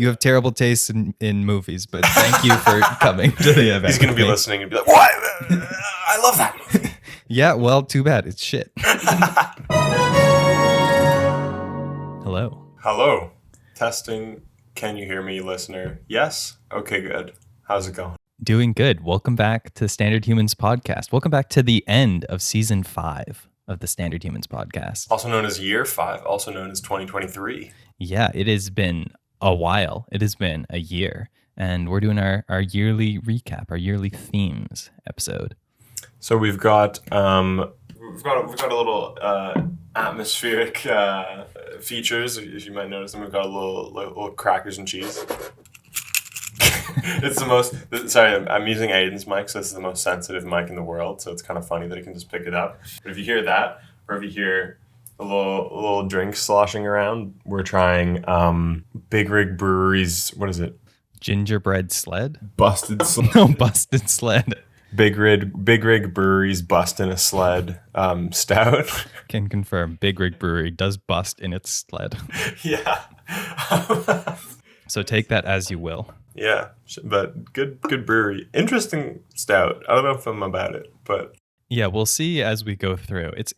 You have terrible taste in movies, but thank you for coming to the event. He's going to be listening and be like, what? I love that movie. Yeah, well, too bad. It's shit. Hello. Hello. Testing. Can you hear me, listener? Yes? Okay, good. How's it going? Doing good. Welcome back to Standard Humans Podcast. Welcome back to the end of season 5 of the Standard Humans Podcast. Also known as year 5, also known as 2023. Yeah, it has been a while. It has been a year. And we're doing our yearly recap, our yearly themes episode. So we've got a little atmospheric features, if you might notice them. We've got a little crackers and cheese. It's the most, sorry, I'm using Aidan's mic, so this is the most sensitive mic in the world, so it's kind of funny that it can just pick it up. But if you hear that, or if you hear a little drink sloshing around, we're trying Big Rig Brewery's, what is it? Gingerbread Sled? Busted Sled. No, Busted Sled. Big Rig Brewery's Bust in a Sled stout. Can confirm, Big Rig Brewery does bust in its sled. Yeah. So take that as you will. Yeah, but good brewery. Interesting stout. I don't know if I'm about it, but yeah, we'll see as we go through. It's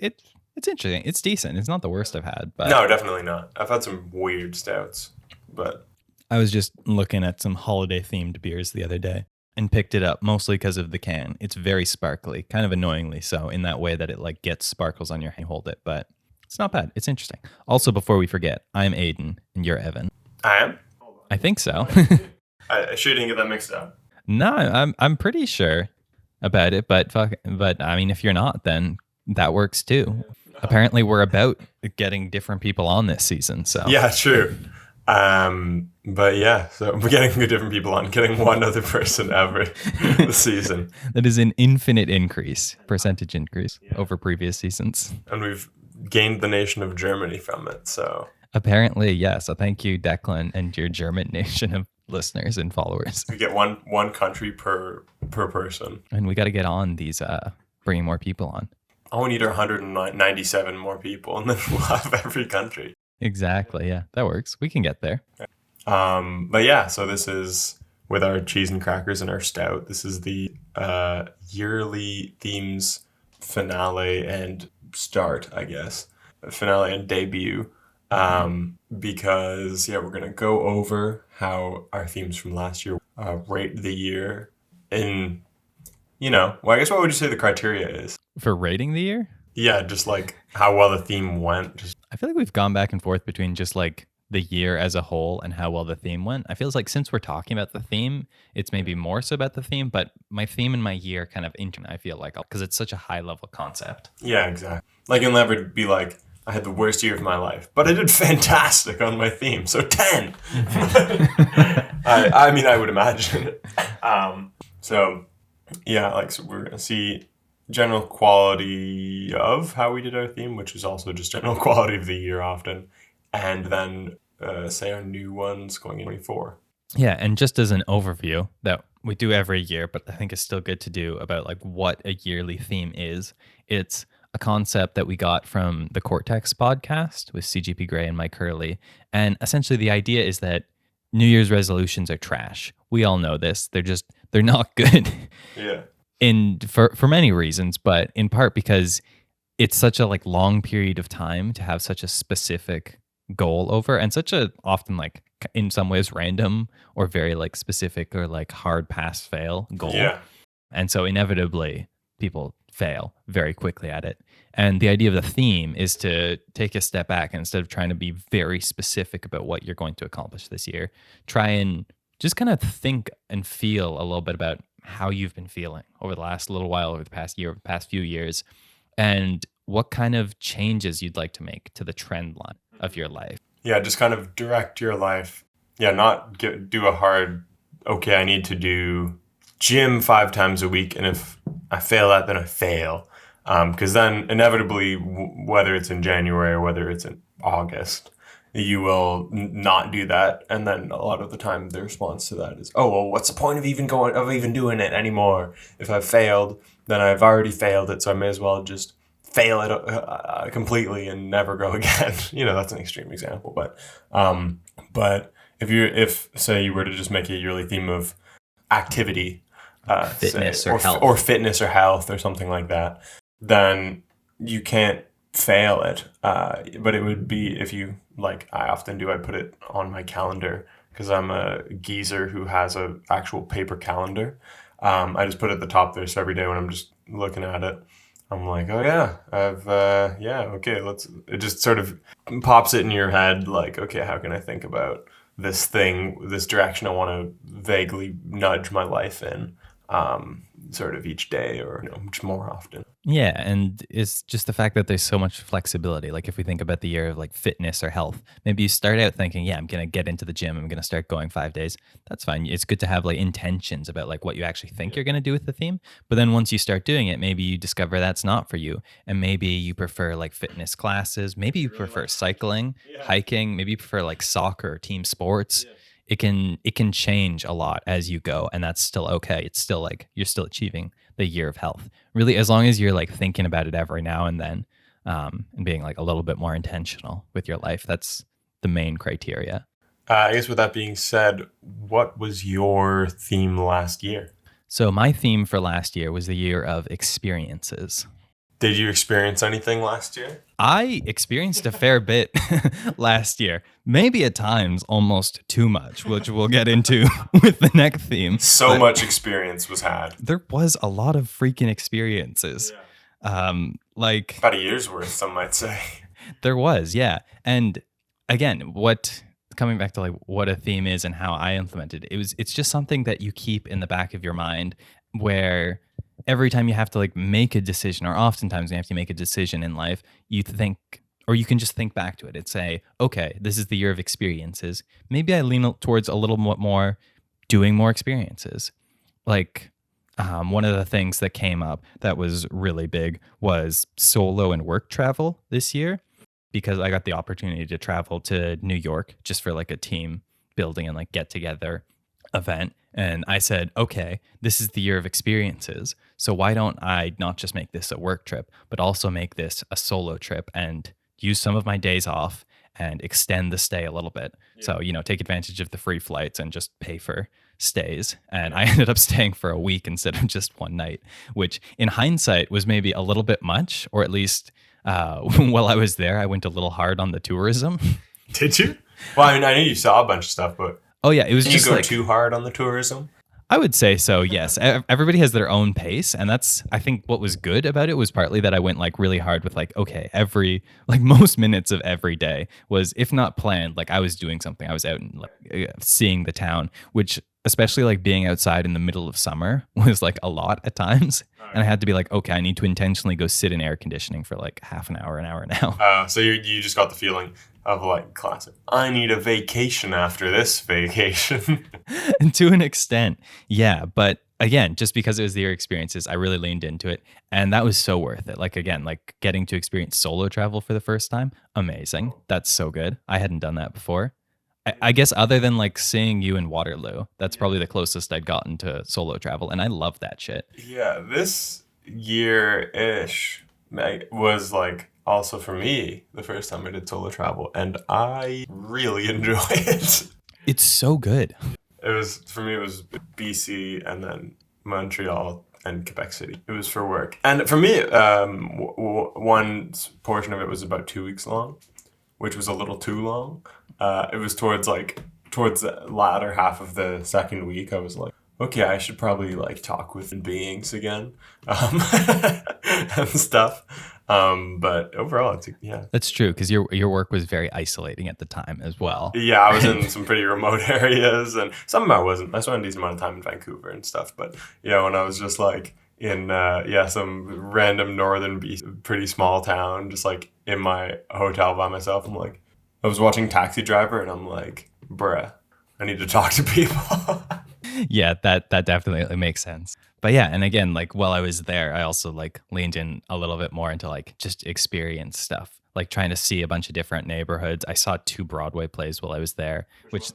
interesting. It's decent. It's not the worst I've had, but no, definitely not. I've had some weird stouts, but I was just looking at some holiday themed beers the other day and picked it up mostly because of the can. It's very sparkly, kind of annoyingly so, in that way that it like gets sparkles on your hand, you hold it, but it's not bad. It's interesting. Also, before we forget, I'm Aidan and you're Evan. I am? I think so. I sure didn't get that mixed up. No, I'm pretty sure about it, but I mean, if you're not, then that works too. Apparently, we're about getting different people on this season, so yeah, true. But yeah, so we're getting different people on, getting one other person every the season. That is an infinite percentage increase over previous seasons, and we've gained the nation of Germany from it. So apparently, yeah. So thank you, Declan, and your German nation of listeners and followers. We get one country per person, and we got to get on these bringing more people on. All we need are 197 more people, and then we'll have every country. Exactly. Yeah, that works. We can get there. But yeah, so this is with our cheese and crackers and our stout. This is the yearly themes finale and start, I guess. Finale and debut. Because we're gonna go over how our themes from last year rate the year in, I guess what would you say the criteria is for rating the year? Yeah, just like how well the theme went. I feel like we've gone back and forth between just like the year as a whole and how well the theme went. I feel like since we're talking about the theme, it's maybe more so about the theme, but my theme and my year kind of I feel like, because it's such a high level concept. Yeah, exactly. Like you'll never be like, I had the worst year of my life, but I did fantastic on my theme, so 10. I mean, I would imagine. So we're gonna see general quality of how we did our theme, which is also just general quality of the year often, and then say our new ones going in 24. Yeah, and just as an overview that we do every year, but I think it's still good to do about like what a yearly theme is. It's a concept that we got from the Cortex podcast with CGP Grey and Mike Hurley. And essentially the idea is that New Year's resolutions are trash. We all know this. They're not good. Yeah. For many reasons, but in part because it's such a like long period of time to have such a specific goal over, and such a often like in some ways random or very like specific or like hard pass fail goal. Yeah. And so inevitably people fail very quickly at it. And the idea of the theme is to take a step back and instead of trying to be very specific about what you're going to accomplish this year, try and just kind of think and feel a little bit about how you've been feeling over the last little while, over the past year, over the past few years, and what kind of changes you'd like to make to the trend line of your life. Yeah, just kind of direct your life. Yeah, not do a hard, okay, I need to do gym 5 times a week, and if I fail that, then I fail. Because then inevitably, whether it's in January or whether it's in August, you will not do that. And then a lot of the time, the response to that is, oh, well, what's the point of even doing it anymore? If I've failed, then I've already failed it, so I may as well just fail it completely and never go again. That's an extreme example, but if say you were to just make a yearly theme of activity, Fitness say, or or health. fitness or health or something like that, then you can't fail it. But it would be if you like I often do. I put it on my calendar because I'm a geezer who has a actual paper calendar. I just put it at the top there, so every day when I'm just looking at it, I'm like, oh yeah, yeah, okay, let's. It just sort of pops it in your head, like, okay, how can I think about this thing, this direction I want to vaguely nudge my life in, sort of each day or much more often. Yeah, and it's just the fact that there's so much flexibility. Like if we think about the year of like fitness or health, maybe you start out thinking, yeah, I'm going to get into the gym, I'm going to start going 5 days. That's fine. It's good to have like intentions about like what you actually think you're going to do with the theme. But then once you start doing it, maybe you discover that's not for you. And maybe you prefer like fitness classes, maybe you prefer cycling, hiking, maybe you prefer like soccer, team sports. It can change a lot as you go, and that's still okay. It's still like you're still achieving the year of health, really, as long as you're like thinking about it every now and then, and being like a little bit more intentional with your life. That's the main criteria. I guess with that being said, what was your theme last year? So my theme for last year was the year of experiences. Did you experience anything last year? I experienced a fair bit last year, maybe at times almost too much, which we'll get into with the next theme. So much experience was had. There was a lot of freaking experiences. Like About a year's worth, some might say. there was, yeah. And again, what coming back to like what a theme is and how I implemented it, it's just something that you keep in the back of your mind where every time you have to like make a decision, or oftentimes you have to make a decision in life, you think, or you can just think back to it and say, okay, this is the year of experiences. Maybe I lean towards a little more doing more experiences. Like one of the things that came up that was really big was solo and work travel this year, because I got the opportunity to travel to New York just for like a team building and like get together event. And I said, okay, this is the year of experiences. So why don't I not just make this a work trip, but also make this a solo trip and use some of my days off and extend the stay a little bit. Yeah. So, take advantage of the free flights and just pay for stays. And I ended up staying for a week instead of just one night, which in hindsight was maybe a little bit much, or at least while I was there, I went a little hard on the tourism. Did you? Well, I know you saw a bunch of stuff, but oh yeah, it was did just you go like too hard on the tourism? I would say so, yes. Everybody has their own pace. And that's, I think what was good about it was partly that I went like really hard with like, okay, like most minutes of every day was, if not planned, like I was doing something. I was out and like seeing the town, which especially like being outside in the middle of summer was like a lot at times. And I had to be like, okay, I need to intentionally go sit in air conditioning for like half an hour now. So you just got the feeling of like classic, I need a vacation after this vacation. And to an extent, yeah. But again, just because it was the year experiences, I really leaned into it. And that was so worth it. Like, again, like getting to experience solo travel for the first time, amazing. That's so good. I hadn't done that before. I guess other than like seeing you in Waterloo, that's probably the closest I'd gotten to solo travel. And I love that shit. Yeah, this year-ish was like also for me the first time I did solo travel, and I really enjoy it. It's so good. It was for me. It was BC and then Montreal and Quebec City. It was for work, and for me, one portion of it was about 2 weeks long, which was a little too long. It was towards the latter half of the second week. I was like, okay, I should probably like talk with beings again, and stuff. But overall, yeah. That's true, because your work was very isolating at the time as well. Yeah, I was in some pretty remote areas, and some of them I wasn't. I spent a decent amount of time in Vancouver and stuff. But yeah, when I was just like in some random northern BC, pretty small town, just like in my hotel by myself, I'm like, I was watching Taxi Driver, and I'm like, bruh, I need to talk to people. Yeah, that definitely makes sense. But yeah, and again, like while I was there, I also like leaned in a little bit more into like just experience stuff, like trying to see a bunch of different neighborhoods. I saw 2 Broadway plays while I was there, which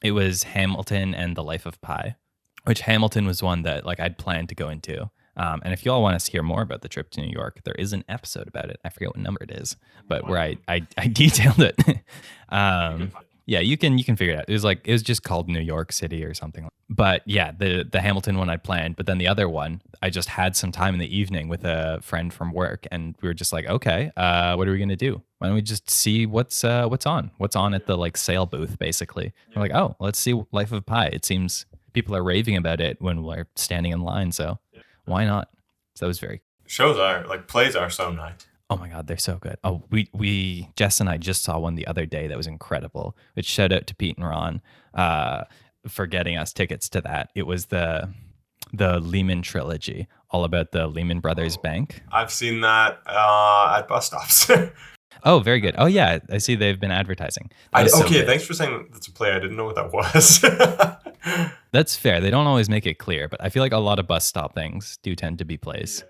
it was Hamilton and The Life of Pi, which Hamilton was one that like I'd planned to go into. And if you all want to hear more about the trip to New York, there is an episode about it. I forget what number it is, but where I detailed it. Yeah, you can figure it out. It was just called New York City or something. But yeah, the Hamilton one I planned, but then the other one I just had some time in the evening with a friend from work, and we were just like, okay, what are we gonna do? Why don't we just see what's on at the like sale booth basically? We're like, oh, let's see Life of Pi. It seems people are raving about it when we're standing in line, so why not? So that was very Plays are so nice. Oh my God, they're so good. Oh, we Jess and I just saw one the other day that was incredible. Which shout out to Pete and Ron for getting us tickets to that. It was the Lehman trilogy, all about the Lehman Brothers Bank. I've seen that at bus stops. Oh, very good. Oh yeah, I see they've been advertising. Thanks for saying that's a play. I didn't know what that was. That's fair. They don't always make it clear, but I feel like a lot of bus stop things do tend to be plays.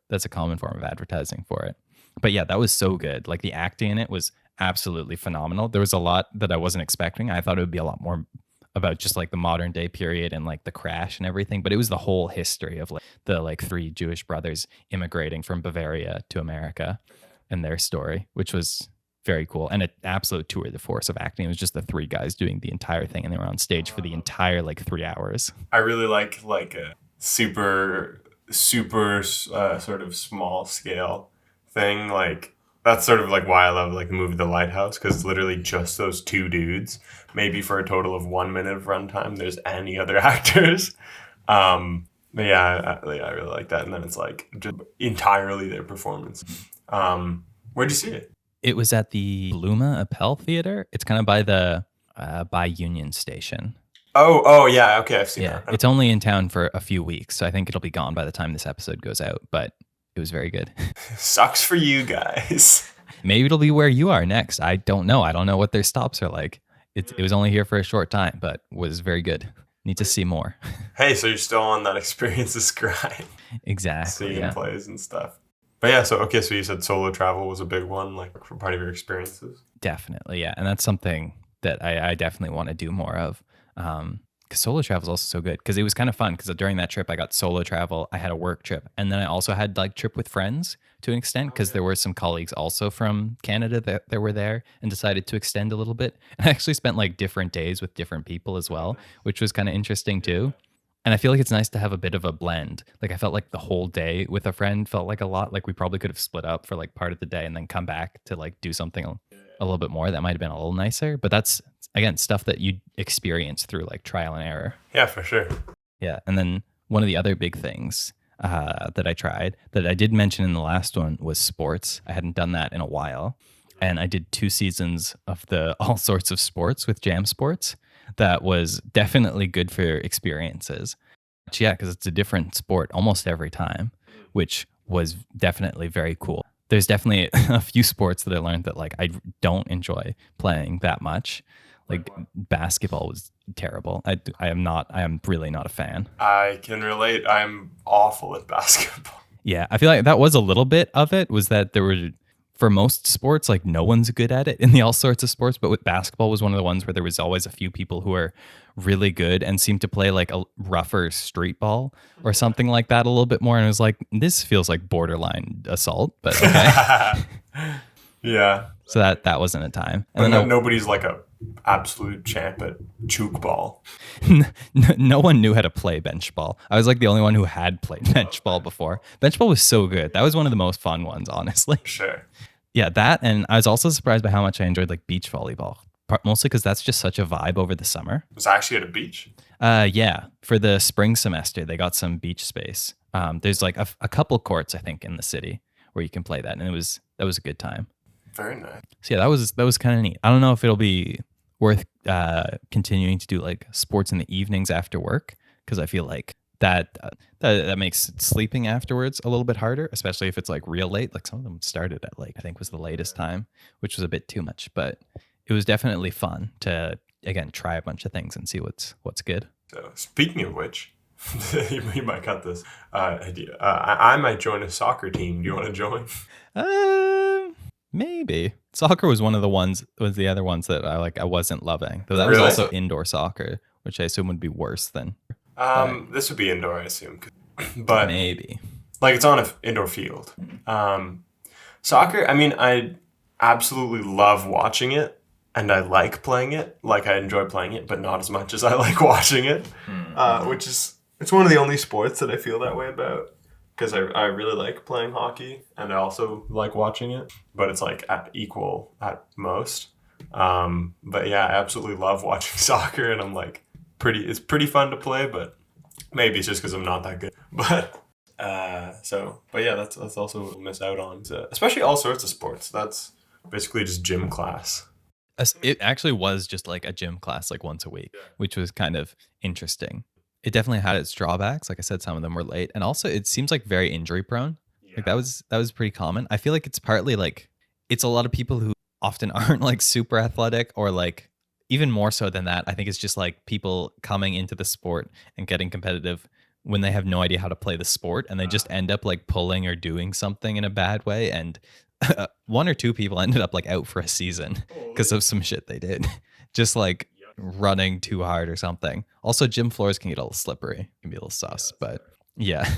That's a common form of advertising for it. But yeah, that was so good. Like the acting in it was absolutely phenomenal. There was a lot that I wasn't expecting. I thought it would be a lot more about just like the modern day period and like the crash and everything, but it was the whole history of like the like three Jewish brothers immigrating from Bavaria to America and their story, which was very cool. And an absolute tour de force of acting. It was just the three guys doing the entire thing, and they were on stage for the entire like 3 hours. I really like a super sort of small scale thing. Like that's sort of like why I love like the movie The Lighthouse, because it's literally just those two dudes, maybe for a total of 1 minute of runtime. There's any other actors. But yeah, I really like that. And then it's like just entirely their performance. Where'd you see it? It was at the Luma Appel Theater. It's kind of by the by Union Station. Oh yeah, okay, I've seen that. It's only in town for a few weeks, so I think it'll be gone by the time this episode goes out, but it was very good. Sucks for you guys. Maybe it'll be where you are next. I don't know. I don't know what their stops are like. It was only here for a short time, but was very good. Need to see more. Hey, so you're still on that experiences grind. Exactly. Seeing plays and stuff. But yeah, so you said solo travel was a big one, like for part of your experiences. Definitely, yeah. And that's something that I definitely want to do more of. Because solo travel is also so good, because it was kind of fun, because during that trip I got solo travel, I had a work trip, and then I also had like trip with friends to an extent, because there were some colleagues also from Canada that were there and decided to extend a little bit. And I actually spent like different days with different people as well, which was kind of interesting too. And I feel like it's nice to have a bit of a blend. Like I felt like the whole day with a friend felt like a lot. Like we probably could have split up for like part of the day and then come back to like do something a little bit more. That might have been a little nicer. But that's, again, stuff that you experience through like trial and error. Yeah, for sure. Yeah. And then one of the other big things that I tried that I did mention in the last one was sports. I hadn't done that in a while. And I did 2 seasons of the all sorts of sports with Jam Sports. That was definitely good for experiences. But yeah, because it's a different sport almost every time, which was definitely very cool. There's definitely a few sports that I learned that like I don't enjoy playing that much. Like basketball was terrible. I am really not a fan. I can relate. I'm awful at basketball. Yeah, I feel like that was a little bit of it, was that there were, for most sports, like no one's good at it in the all sorts of sports, but with basketball was one of the ones where there was always a few people who are really good and seemed to play like a rougher street ball or something like that a little bit more. And it was like, this feels like borderline assault, but okay. Yeah. So that wasn't a time. And then nobody's like a absolute champ at juke ball. No one knew how to play bench ball. I was like the only one who had played bench ball before. Bench ball was so good. That was one of the most fun ones, honestly. Sure. Yeah, that, and I was also surprised by how much I enjoyed like beach volleyball. Mostly because that's just such a vibe over the summer. It was actually at a beach? Yeah. For the spring semester, they got some beach space. There's like a couple courts, I think, in the city where you can play that, and that was a good time. Very nice. So yeah, that was kind of neat. I don't know if it'll be worth continuing to do like sports in the evenings after work, because I feel like that makes sleeping afterwards a little bit harder, especially if it's like real late. Like some of them started at like, I think was the latest time, which was a bit too much, but it was definitely fun to, again, try a bunch of things and see what's good. So speaking of which, you might cut this idea. I might join a soccer team. Do you want to join? Maybe. Soccer was the other ones that I wasn't loving. Though that Really? was also indoor soccer, which I assume would be worse than. This would be indoor, I assume. But maybe. Like it's on an indoor field. Soccer, I mean, I absolutely love watching it. and I like playing it. Like, I enjoy playing it, but not as much as I like watching it. Which is, it's one of the only sports that I feel that way about. Because I really like playing hockey, and I also like watching it. But it's like at equal at most. But yeah, I absolutely love watching soccer, and I'm like, it's pretty fun to play, but maybe it's just because I'm not that good. But yeah, that's also what we'll miss out on. Especially all sorts of sports. That's basically just gym class. It actually was just like a gym class like once a week, which was kind of interesting. It definitely had its drawbacks. Like I said, some of them were late. And also it seems like very injury prone. Like that was pretty common. I feel like it's partly like it's a lot of people who often aren't like super athletic, or like even more so than that. I think it's just like people coming into the sport and getting competitive when they have no idea how to play the sport, and they just end up like pulling or doing something in a bad way. And one or two people ended up like out for a season because of some shit they did. Just like running too hard or something. Also, gym floors can get a little slippery, can be a little sus, but yeah,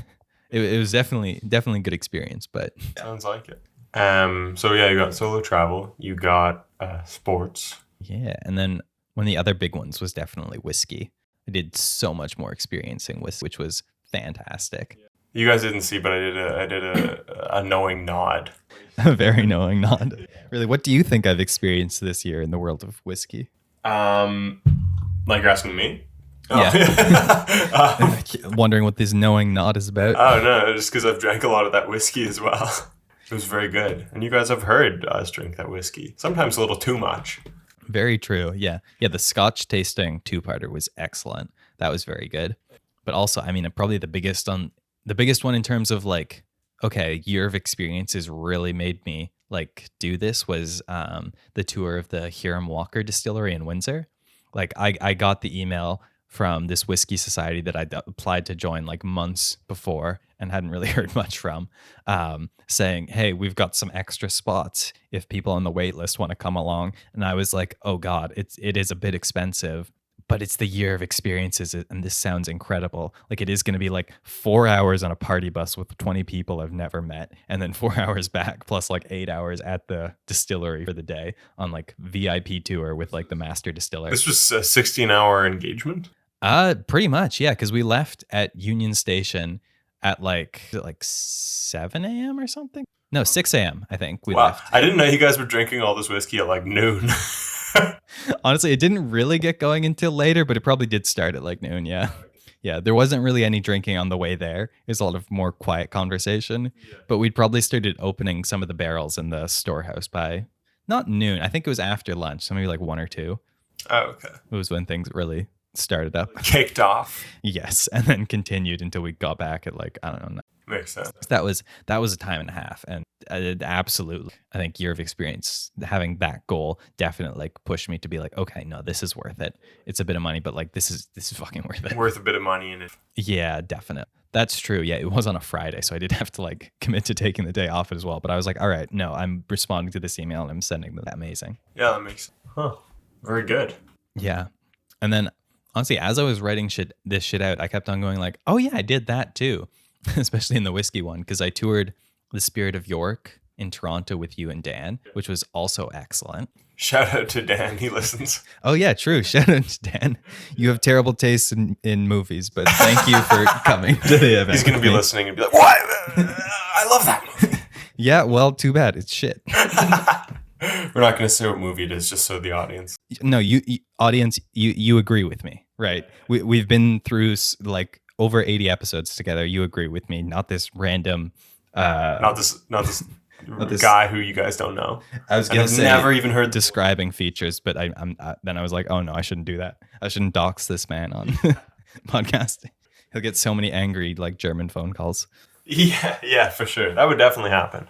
it was definitely a good experience. But sounds like it. So yeah, you got solo travel, you got sports. Yeah, and then one of the other big ones was definitely whiskey. I did so much more experiencing whiskey, which was fantastic. You guys didn't see, but I did a knowing nod. A very knowing nod. Really, what do you think I've experienced this year in the world of whiskey? Like you're asking me? Oh. Yeah. Wondering what this knowing nod is about. Oh no, just because I've drank a lot of that whiskey as well. It was very good. And you guys have heard us drink that whiskey. Sometimes a little too much. Very true. Yeah. Yeah, the Scotch tasting two-parter was excellent. That was very good. But also, I mean, probably the biggest one in terms of like, okay, year of experiences really made me like do this was the tour of the Hiram Walker distillery in Windsor. Like I got the email from this whiskey society that I'd applied to join like months before and hadn't really heard much from, saying, hey, we've got some extra spots if people on the wait list want to come along. And I was like, oh God, it is a bit expensive, but it's the year of experiences, and this sounds incredible. Like it is going to be like 4 hours on a party bus with 20 people I've never met, and then 4 hours back plus like 8 hours at the distillery for the day on like VIP tour with like the master distiller. This was a 16-hour engagement? Pretty much, yeah, because we left at Union Station at like 7 a.m. or something. No, 6 a.m. I think we left. I didn't know you guys were drinking all this whiskey at like noon. Honestly, it didn't really get going until later, but it probably did start at like noon. Yeah. Yeah. There wasn't really any drinking on the way there. It was a lot of more quiet conversation, but we'd probably started opening some of the barrels in the storehouse by not noon. I think it was after lunch. So maybe like 1 or 2. Oh, okay. It was when things really started up. Kicked off. Yes. And then continued until we got back at like, I don't know. Makes sense. That was a time and a half, and absolutely, I think year of experience, having that goal definitely like pushed me to be like, okay, no, this is worth it. It's a bit of money, but like this is fucking worth it. Worth a bit of money in it. Yeah, definitely. That's true. Yeah, it was on a Friday, so I did have to like commit to taking the day off as well. But I was like, all right, no, I'm responding to this email and I'm sending them. Amazing. Yeah, that makes very good. Yeah, and then honestly, as I was writing this shit out, I kept on going like, oh yeah, I did that too. Especially in the whiskey one, because I toured the Spirit of York in Toronto with you and Dan, which was also excellent. Shout out to Dan, he listens. Oh yeah, true. Shout out to Dan. You have terrible taste in movies, but thank you for coming to the event. He's going to be listening and be like, what? I love that movie. Yeah, well, too bad. It's shit. We're not going to say what movie it is, just so the audience. No, audience, you agree with me, right? We've been through like over 80 episodes together. You agree with me, not this random not this guy who you guys don't know. I was gonna say never even heard describing features, but then I was like, oh no, I shouldn't do that. I shouldn't dox this man on podcasting. He'll get so many angry like German phone calls. Yeah, for sure. That would definitely happen.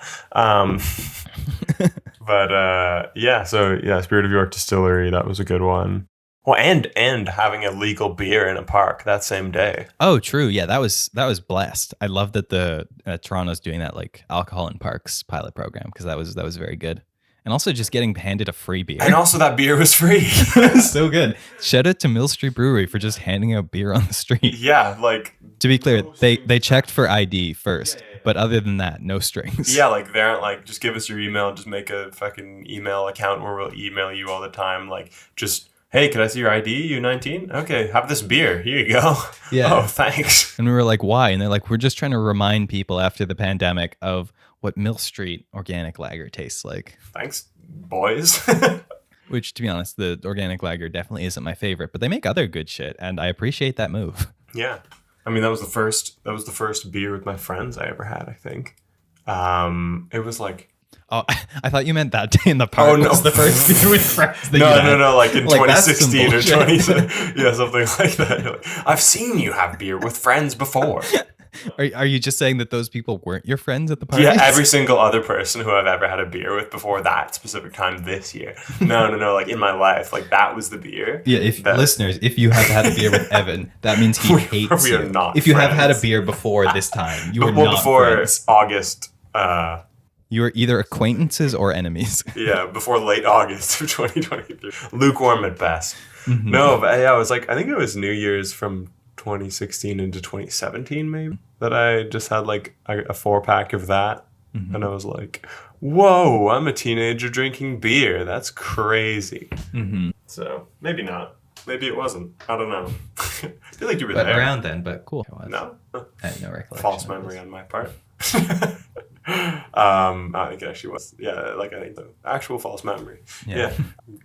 But Spirit of York Distillery, that was a good one. Well, and having a legal beer in a park that same day. Oh, true. Yeah, that was blessed. I love that the Toronto's doing that like alcohol in parks pilot program, because that was very good. And also just getting handed a free beer. And also that beer was free. So good. Shout out to Mill Street Brewery for just handing out beer on the street. Yeah, like to be clear, they checked for ID first. But other than that, no strings. Yeah, like they aren't like, just give us your email, just make a fucking email account where we'll email you all the time. Like, just, hey, can I see your ID? You 19? Okay, have this beer. Here you go. Yeah. Oh, thanks. And we were like, why? And they're like, we're just trying to remind people after the pandemic of what Mill Street organic lager tastes like. Thanks, boys. Which, to be honest, the organic lager definitely isn't my favorite, but they make other good shit, and I appreciate that move. Yeah. I mean, that was the first beer with my friends I ever had, I think. It was like, Oh, I thought you meant that day in the park. Oh, no. Was the first beer with friends. That no, like in Like, that's some 2016 or bullshit. 20, yeah, something like that. You're like, I've seen you have beer with friends before. Are you just saying that those people weren't your friends at the party? Yeah, every single other person who I've ever had a beer with before that specific time this year. No, like in my life, like that was the beer. Yeah, listeners, if you have had a beer with Evan, that means he hates we you. are not if you have had a friends. beer before this time, you are Well, not before friends. August, You are either acquaintances or enemies. yeah, before late August of 2023. Lukewarm at best. Mm-hmm. No, but yeah, I was like, I think it was New Year's from 2016 into 2017 maybe, that I just had like a 4-pack of that. Mm-hmm. And I was like, whoa, I'm a teenager drinking beer. That's crazy. Mm-hmm. So maybe not. Maybe it wasn't. I don't know. I feel like you were But there. around then, but cool. No? I had no recollection. False memory on my part. I think it actually was. Yeah, like I think the actual false memory. Yeah.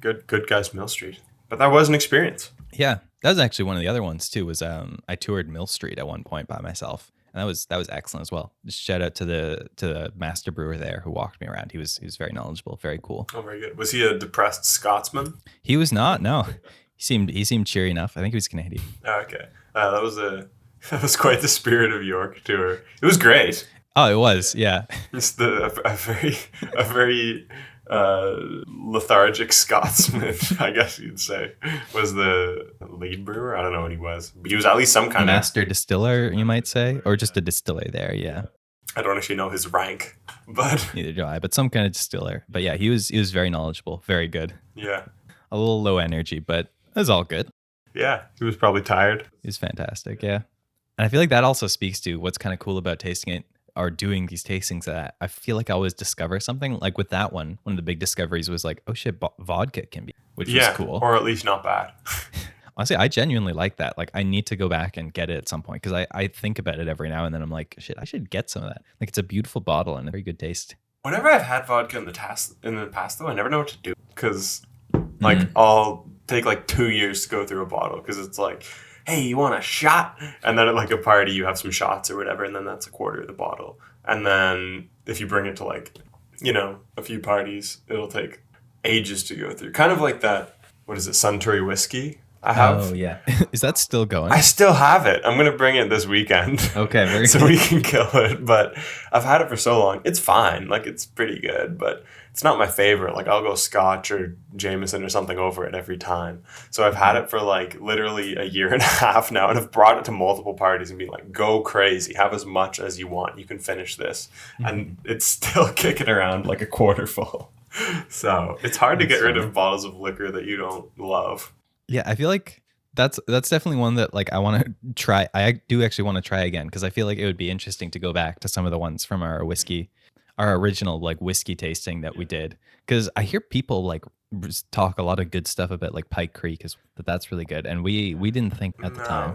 Good guys, Mill Street. But that was an experience. Yeah, that was actually one of the other ones too. Was I toured Mill Street at one point by myself, and that was excellent as well. Just shout out to the master brewer there who walked me around. He was very knowledgeable, very cool. Oh, very good. Was he a depressed Scotsman? He was not. No, he seemed cheery enough. I think he was Canadian. Oh, okay. That was quite the Spirit of York tour. It was great. Oh, it was. Yeah. Just a very lethargic Scotsman, I guess you'd say, was the lead brewer. I don't know what he was, but he was at least some kind master distiller, you might say, or just a distiller there. Yeah. I don't actually know his rank, but Neither do I. But some kind of distiller. But yeah, he was very knowledgeable, very good. yeah, A little low energy, but it was all good. yeah, he was probably tired. He was fantastic. Yeah. And I feel like that also speaks to what's kind of cool about tasting it or doing these tastings, that I feel like I always discover something. Like with that one of the big discoveries was like, oh shit, vodka can be, which was cool. Or at least not bad. Honestly, I genuinely like that. Like I need to go back and get it at some point because I think about it every now and then. I'm like, shit, I should get some of that. Like it's a beautiful bottle and a very good taste. Whenever I've had vodka in the past though, I never know what to do because like I'll take like 2 years to go through a bottle because it's like, hey, you want a shot? And then at like a party, you have some shots or whatever, and then that's a quarter of the bottle. And then if you bring it to like, a few parties, it'll take ages to go through. Kind of like that, what is it, Suntory whiskey I have. Oh, yeah. Is that still going? I still have it. I'm going to bring it this weekend. Okay, very so good. we can kill it. But I've had it for so long. It's fine. Like, it's pretty good, but it's not my favorite. Like, I'll go Scotch or Jameson or something over it every time. So I've had it for like literally a year and a half now, and I've brought it to multiple parties and been like, go crazy. Have as much as you want. You can finish this. And it's still kicking around like a quarter full. So it's hard to get rid of bottles of liquor that you don't love. Yeah, I feel like that's definitely one that like I want to try. I do actually want to try again because I feel like it would be interesting to go back to some of the ones from our original like whiskey tasting that we did. Because I hear people like talk a lot of good stuff about like Pike Creek that's really good, and we didn't think at the time.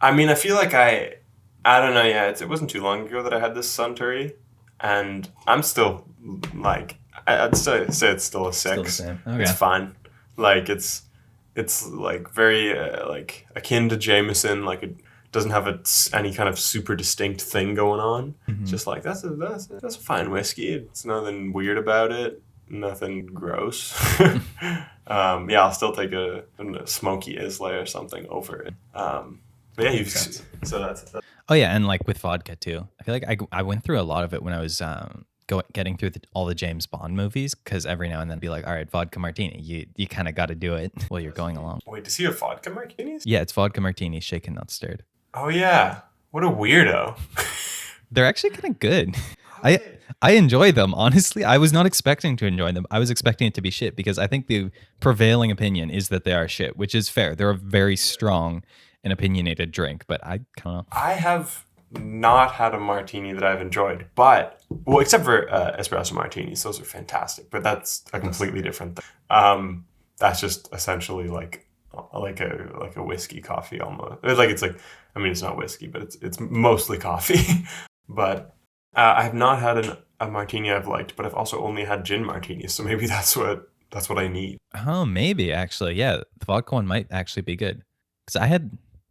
I mean, I feel like I don't know. Yeah, it wasn't too long ago that I had this Suntory, and I'm still like I'd say it's still a 6. Still the same. Okay. It's fine. Like it's like very like akin to Jameson. Like it doesn't have any kind of super distinct thing going on. It's just like that's a fine whiskey. It's nothing weird about it. Nothing gross. Yeah, I'll still take a smoky Islay or something over it. But yeah, so that's. Oh yeah, and like with vodka too. I feel like I went through a lot of it when I was getting through all the James Bond movies, because every now and then be like, all right, vodka martini. You kind of got to do it while you're going along. Wait, does he have vodka martinis? Yeah, it's vodka martini, shaken not stirred. Oh yeah, what a weirdo. They're actually kind of good. I enjoy them, honestly. I was not expecting to enjoy them. I was expecting it to be shit because I think the prevailing opinion is that they are shit, which is fair. They're a very strong and opinionated drink, but I kind of. I have not had a martini that I've enjoyed, but well, except for espresso martinis, those are fantastic. But that's a completely different thing. That's just essentially like a whiskey coffee almost. It's like I mean, it's not whiskey, but it's mostly coffee. But I have not had a martini I've liked, but I've also only had gin martinis, so maybe that's what I need. Oh, maybe actually, yeah, the vodka one might actually be good because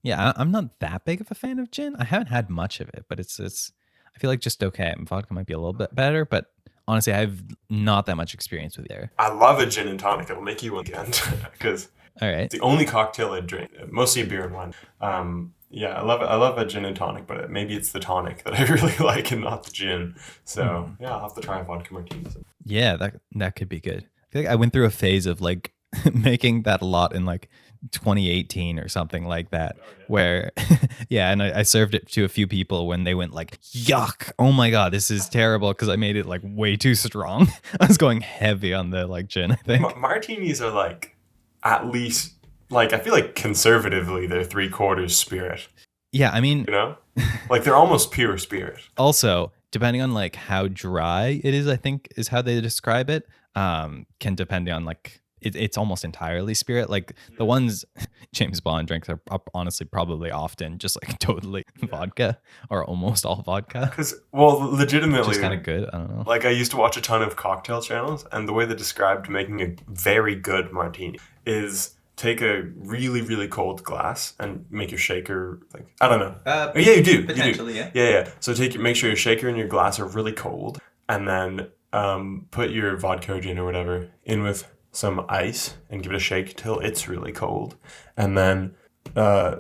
I'm not that big of a fan of gin. I haven't had much of it, but it's I feel like just okay. Vodka might be a little bit better, but honestly, I have not that much experience with either. I love a gin and tonic. It'll make you again because All right. it's the only cocktail I drink, mostly beer and wine. Yeah, I love a gin and tonic, but maybe it's the tonic that I really like and not the gin. So yeah, I'll have to try a vodka martini. Yeah, that could be good. I feel like I went through a phase of like making that a lot in like 2018 or something like that, where yeah, and I served it to a few people when they went like, "Yuck! Oh my god, this is terrible," because I made it like way too strong. I was going heavy on the like gin, I think. Martinis are like at least like I feel like conservatively they're 3/4 spirit. Yeah, I mean, You know, like they're almost pure spirit. also depending on like how dry it is, I think is how they describe it. Can depend on like it's almost entirely spirit. Like the ones James Bond drinks are honestly probably often just like totally vodka or almost all vodka, Because well, which legitimately, is kind of good. I don't know. like I used to watch a ton of cocktail channels, and the way they described making a very good martini is take a really really cold glass and make your shaker like I don't know. Oh, yeah, you do. potentially, You do. Yeah. So make sure your shaker and your glass are really cold, and then put your vodka or gin or whatever in with some ice and give it a shake till it's really cold, and then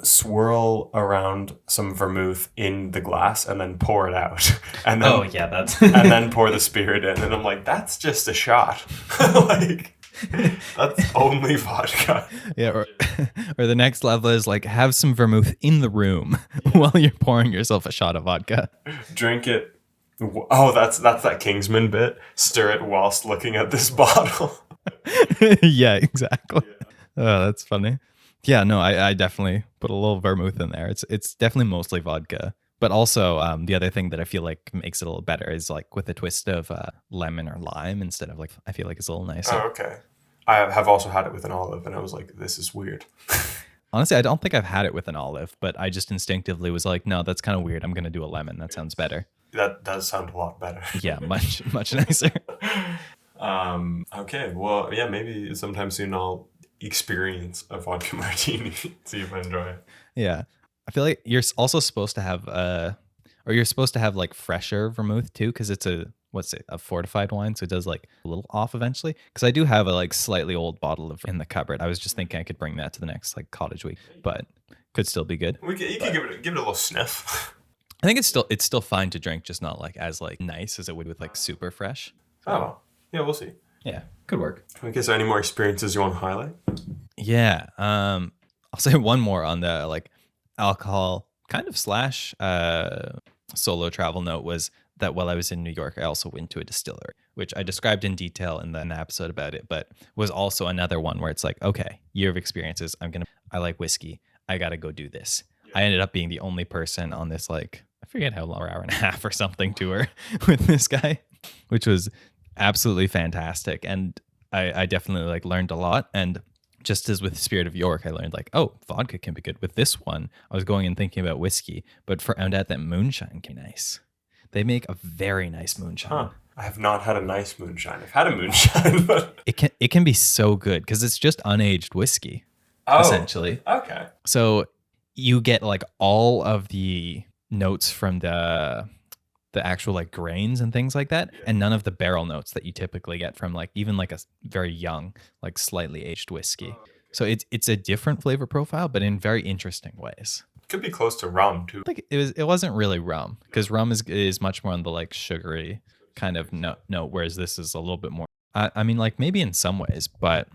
swirl around some vermouth in the glass and then pour it out, and then Oh yeah, that's and then pour the spirit in, and I'm like, that's just a shot, like that's only vodka. yeah. Or the next level is like have some vermouth in the room while you're pouring yourself a shot of vodka. Drink it. Oh, that's that Kingsman bit. Stir it whilst looking at this bottle. Yeah, exactly. Oh, that's funny. Yeah, no, I definitely put a little vermouth in there. It's definitely mostly vodka. But also, the other thing that I feel like makes it a little better is like with a twist of lemon or lime instead of like, I feel like it's a little nicer. Oh, okay. I have also had it with an olive, and I was like, this is weird. Honestly, I don't think I've had it with an olive, but I just instinctively was like, no, that's kind of weird. I'm going to do a lemon. That sounds better. That does sound a lot better. Yeah, much nicer. Okay. Well, yeah, maybe sometime soon I'll experience a vodka martini, see if I enjoy it. Yeah. I feel like you're also supposed to have or you're supposed to have like fresher vermouth too, because it's a fortified wine, so it does like a little off eventually. Because I do have a like slightly old bottle of in the cupboard. I was just thinking I could bring that to the next like cottage week, but could still be good. You can give it a little sniff. I think it's still fine to drink, just not like as like nice as it would with like super fresh. Oh, yeah, we'll see. Yeah, could work. Okay, so any more experiences you want to highlight? Yeah. I'll say one more on the like alcohol kind of slash solo travel note was that while I was in New York, I also went to a distillery, which I described in detail in an episode about it, but was also another one where it's like, okay, year of experiences. I like whiskey. I got to go do this. I ended up being the only person on this, like, I forget how long, hour and a half or something tour with this guy, which was absolutely fantastic. And I definitely like learned a lot. And just as with Spirit of York, I learned like, oh, vodka can be good. With this one, I was going and thinking about whiskey, but found out that moonshine can be nice. They make a very nice moonshine. Huh. I have not had a nice moonshine. I've had a moonshine, but It can be so good because it's just unaged whiskey, essentially. Okay. So you get like all of the notes from the actual like grains and things like that, and none of the barrel notes that you typically get from like even like a very young, like slightly aged whiskey. So it's a different flavor profile, but in very interesting ways. Could be close to rum too. Like it wasn't really rum, because rum is much more on the like sugary kind of note, whereas this is a little bit more. I mean, like maybe in some ways, but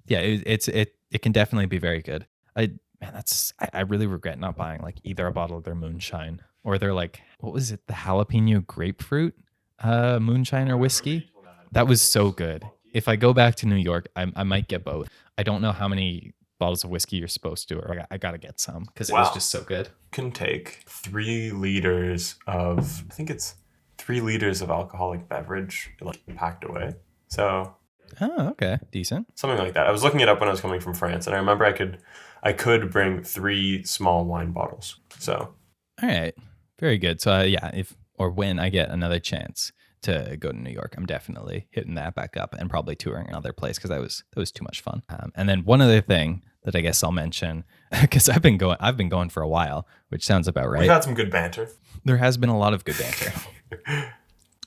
yeah, it can definitely be very good. I really regret not buying like either a bottle of their moonshine or their like, what was it, the jalapeno grapefruit moonshine or whiskey. That was so good. If I go back to New York, I might get both. I don't know how many bottles of whiskey you're supposed to, or I gotta get some because it was Wow. just so good. Can take 3 liters of, I think it's 3 liters of alcoholic beverage like packed away. So Oh, okay, decent. something like that. I was looking it up when I was coming from France, and I remember I could bring 3 small wine bottles. So All right, very good. So yeah, if or when I get another chance to go to New York, I'm definitely hitting that back up and probably touring another place because that was too much fun. And then one other thing that I guess I'll mention because I've been going for a while, which sounds about right. we've had some good banter. There has been a lot of good banter.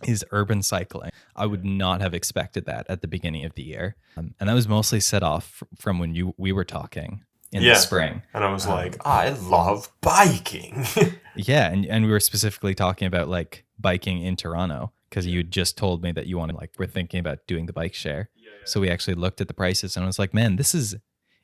Is urban cycling. I would not have expected that at the beginning of the year, and that was mostly set off from when we were talking in the spring. And I was like, I love biking. Yeah, and we were specifically talking about like biking in Toronto because you just told me that you wanted we're thinking about doing the bike share. So we actually looked at the prices and I was like, man, this is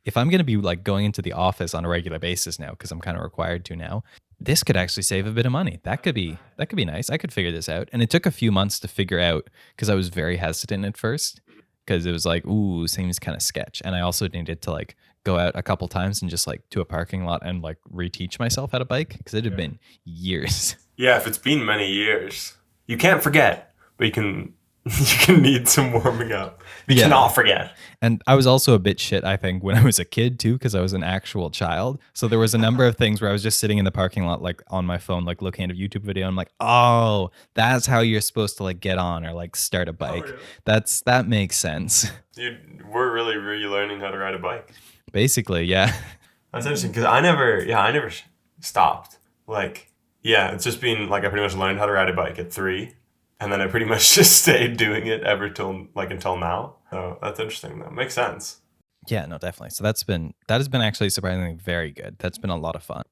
if I'm going to be like going into the office on a regular basis now because I'm kind of required to now. This could actually save a bit of money. That could be nice. I could figure this out. And it took a few months to figure out because I was very hesitant at first because it was like, ooh, seems kind of sketch. And I also needed to like go out a couple times and just like to a parking lot and like reteach myself how to bike because it had been years. Yeah, if it's been many years, you can't forget, but you can need some warming up. You cannot forget. And I was also a bit shit, I think, when I was a kid too, because I was an actual child. So there was a number of things where I was just sitting in the parking lot, like on my phone, like looking at a YouTube video. And I'm like, oh, that's how you're supposed to like get on or like start a bike. Oh, really? That makes sense. We're really relearning how to ride a bike. Basically, yeah. That's interesting because I never stopped. Like, yeah, it's just been like I pretty much learned how to ride a bike at 3. And then I pretty much just stayed doing it until now. So that's interesting. That makes sense. Yeah, no, definitely. So that has been actually surprisingly very good. That's been a lot of fun.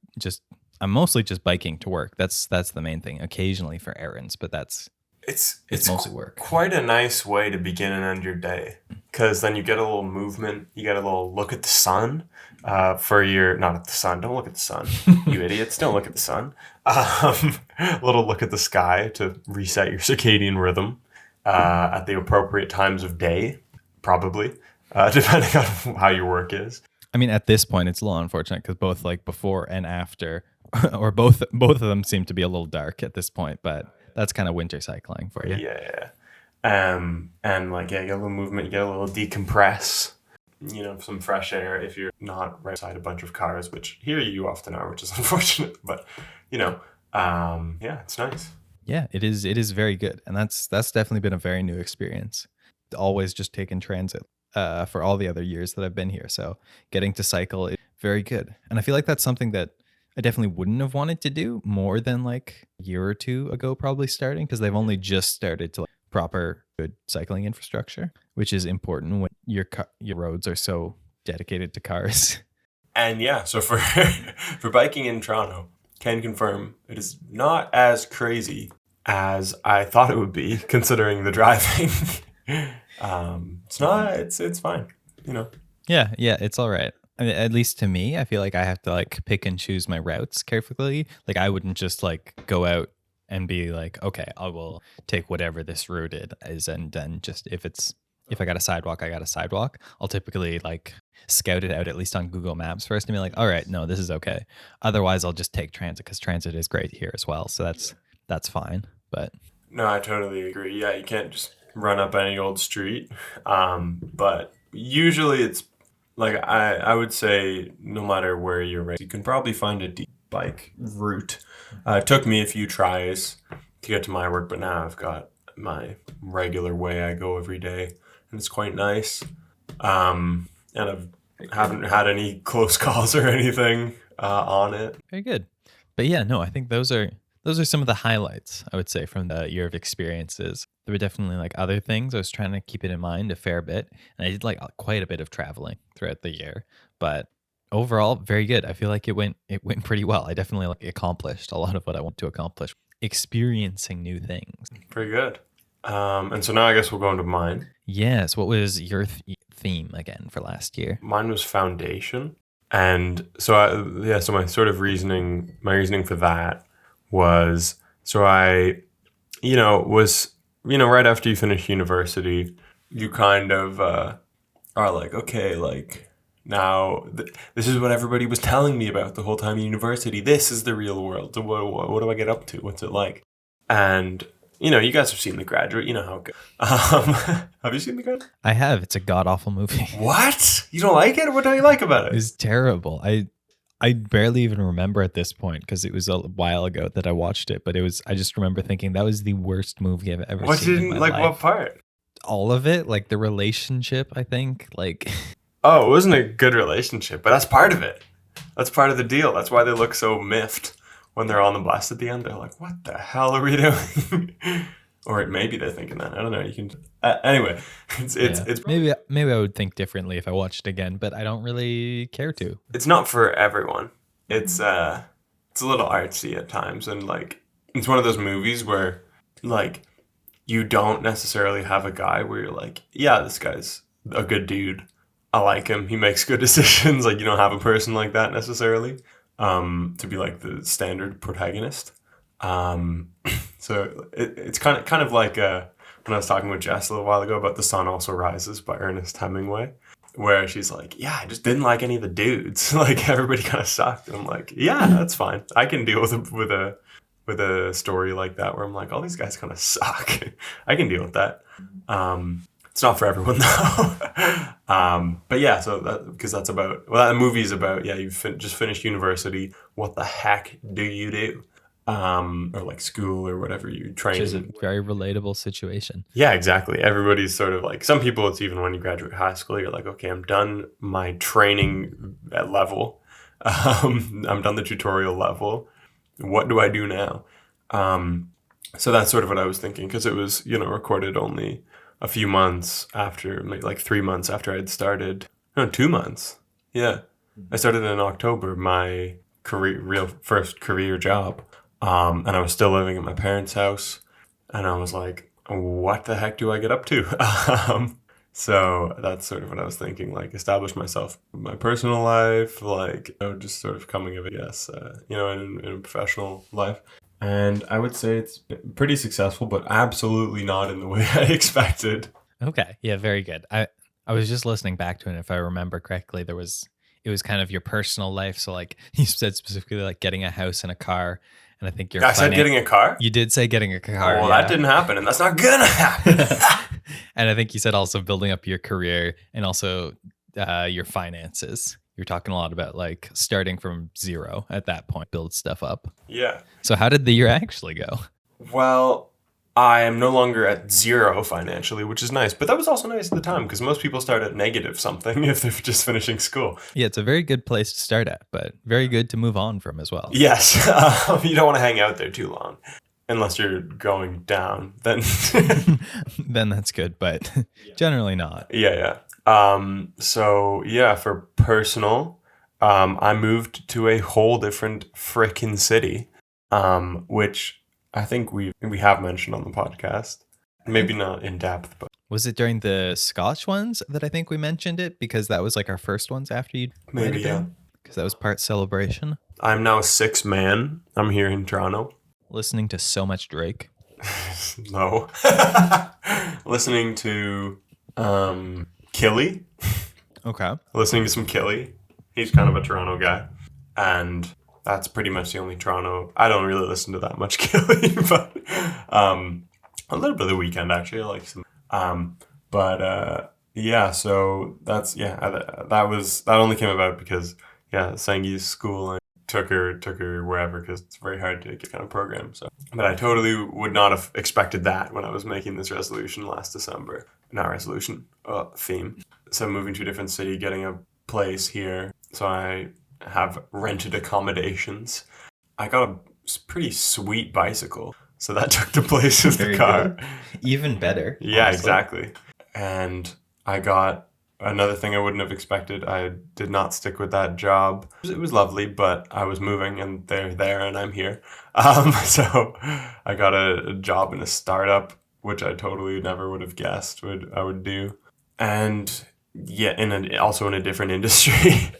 I'm mostly just biking to work. That's the main thing. Occasionally for errands, but it's mostly work. Quite a nice way to begin and end your day because then you get a little movement. You get a little look at the sun not at the sun. Don't look at the sun, you idiots. Don't look at the sun. A little look at the sky to reset your circadian rhythm at the appropriate times of day, probably, depending on how your work is. I mean, at this point, it's a little unfortunate because both like before and after, or both of them seem to be a little dark at this point, but that's kind of winter cycling for you. Yeah. And like, yeah, you get a little movement, you get a little decompress, some fresh air if you're not right beside a bunch of cars, which here you often are, which is unfortunate, but yeah, it's nice. Yeah, it is very good. And that's definitely been a very new experience. Always just taken transit for all the other years that I've been here. So getting to cycle is very good. And I feel like that's something that I definitely wouldn't have wanted to do more than like a year or two ago, probably starting because they've only just started to like proper good cycling infrastructure, which is important when your roads are so dedicated to cars. And yeah, so for for biking in Toronto, can confirm it is not as crazy as I thought it would be considering the driving. It's not. It's fine. Yeah, it's all right. I mean, at least to me, I feel like I have to like pick and choose my routes carefully. Like I wouldn't just like go out and be like, okay, I will take whatever this route is, and then just if I got a sidewalk, I got a sidewalk. I'll typically like scout it out at least on Google Maps first and be like, all right, no, this is okay. Otherwise, I'll just take transit because transit is great here as well. So that's fine. But no, I totally agree. Yeah, you can't just run up any old street. But usually it's like I would say no matter where you're right, you can probably find a deep bike route. It took me a few tries to get to my work, but now I've got my regular way I go every day, and it's quite nice. And haven't had any close calls or anything on it. Very good. But yeah, no, I think those are some of the highlights, I would say, from the year of experiences. There were definitely like other things. I was trying to keep it in mind a fair bit. And I did like quite a bit of traveling throughout the year. But overall, very good. I feel like it went pretty well. I definitely like accomplished a lot of what I want to accomplish. Experiencing new things. Pretty good. And so now I guess we'll go into mine. Yes. What was your theme again for last year? Mine was foundation. And so my sort of reasoning for that was, so I, was, right after you finish university, you kind of are like, okay, like now this is what everybody was telling me about the whole time in university. This is the real world. So what do I get up to? What's it like? And you guys have seen The Graduate. You know how it goes. Have you seen The Graduate? I have. It's a god-awful movie. What? You don't like it? What don't you like about it? It was terrible. I barely even remember at this point because it was a while ago that I watched it, but I just remember thinking that was the worst movie I've ever What seen in didn't my like? life. What part? All of it, like the relationship, I think. Like, Oh, it wasn't a good relationship, but that's part of it. That's part of the deal. That's why they look so miffed when they're on the bus at the end. They're like, what the hell are we doing? Or maybe they're thinking that. I don't know. You can. Anyway, it's maybe I would think differently if I watched it again, but I don't really care to. It's not for everyone. It's a little artsy at times, and like it's one of those movies where like you don't necessarily have a guy where you're like, yeah, this guy's a good dude. I like him. He makes good decisions. Like you don't have a person like that necessarily to be like the standard protagonist. So it's kind of like when I was talking with Jess a little while ago about The Sun Also Rises by Ernest Hemingway, where she's like, yeah, I just didn't like any of the dudes. Like everybody kind of sucked. And I'm like, yeah, that's fine. I can deal with a story like that where I'm like, all these guys kind of suck. I can deal with that. It's not for everyone though. But yeah, so because that's about, that movie is about, yeah, you've just finished university. What the heck do you do? Or like school or whatever you train. Which is a very relatable situation. Yeah, exactly. Everybody's sort of like, some people, it's even when you graduate high school, you're like, okay, I'm done my training at level. I'm done the tutorial level. What do I do now? So that's sort of what I was thinking, because it was, recorded only a few months after, like 3 months after I'd started. No, 2 months. Yeah. I started in October, my first career job. And I was still living at my parents' house. And I was like, what the heck do I get up to? So that's sort of what I was thinking, like establish myself in my personal life, like just sort of coming of it, yes, in a professional life. And I would say it's pretty successful, but absolutely not in the way I expected. Okay. Yeah, very good. I was just listening back to it, and if I remember correctly, it was kind of your personal life. So like you said specifically like getting a house and a car. And I think I said getting a car? You did say getting a car. Well, that didn't happen, and that's not gonna happen. And I think you said also building up your career and also your finances. You're talking a lot about like starting from zero at that point, build stuff up. Yeah. So how did the year actually go? Well, I am no longer at zero financially, which is nice. But that was also nice at the time, because most people start at negative something if they're just finishing school. Yeah, it's a very good place to start at, but very good to move on from as well. Yes. You don't want to hang out there too long. Unless you're going down, then then that's good, but generally not. Yeah. So yeah, for personal, I moved to a whole different frickin' city, which I think we have mentioned on the podcast. Maybe not in depth, but was it during the Scotch ones that I think we mentioned it, because that was like our first ones after you? Maybe, yeah. Because that was part celebration. I'm now a 6 man. I'm here in Toronto. Listening to so much Drake. No. Listening to Killy. Okay. Listening to some Killy. He's kind of a Toronto guy. And that's pretty much the only Toronto. I don't really listen to that much Killy, but a little bit of The Weeknd actually. I like some. Yeah, so that's that only came about because Sangi's school and took her wherever, because it's very hard to get kind of program. So, but I totally would not have expected that when I was making this resolution last December. Not resolution, theme. So moving to a different city, getting a place here. So I have rented accommodations. I got a pretty sweet bicycle, so that took the place of the car. Good. Even better. Yeah, honestly. Exactly. And I got another thing I wouldn't have expected. I did not stick with that job. It was lovely, but I was moving, and they're there, and I'm here. So I got a job in a startup, which I totally never would have guessed I would do. And yeah, also in a different industry.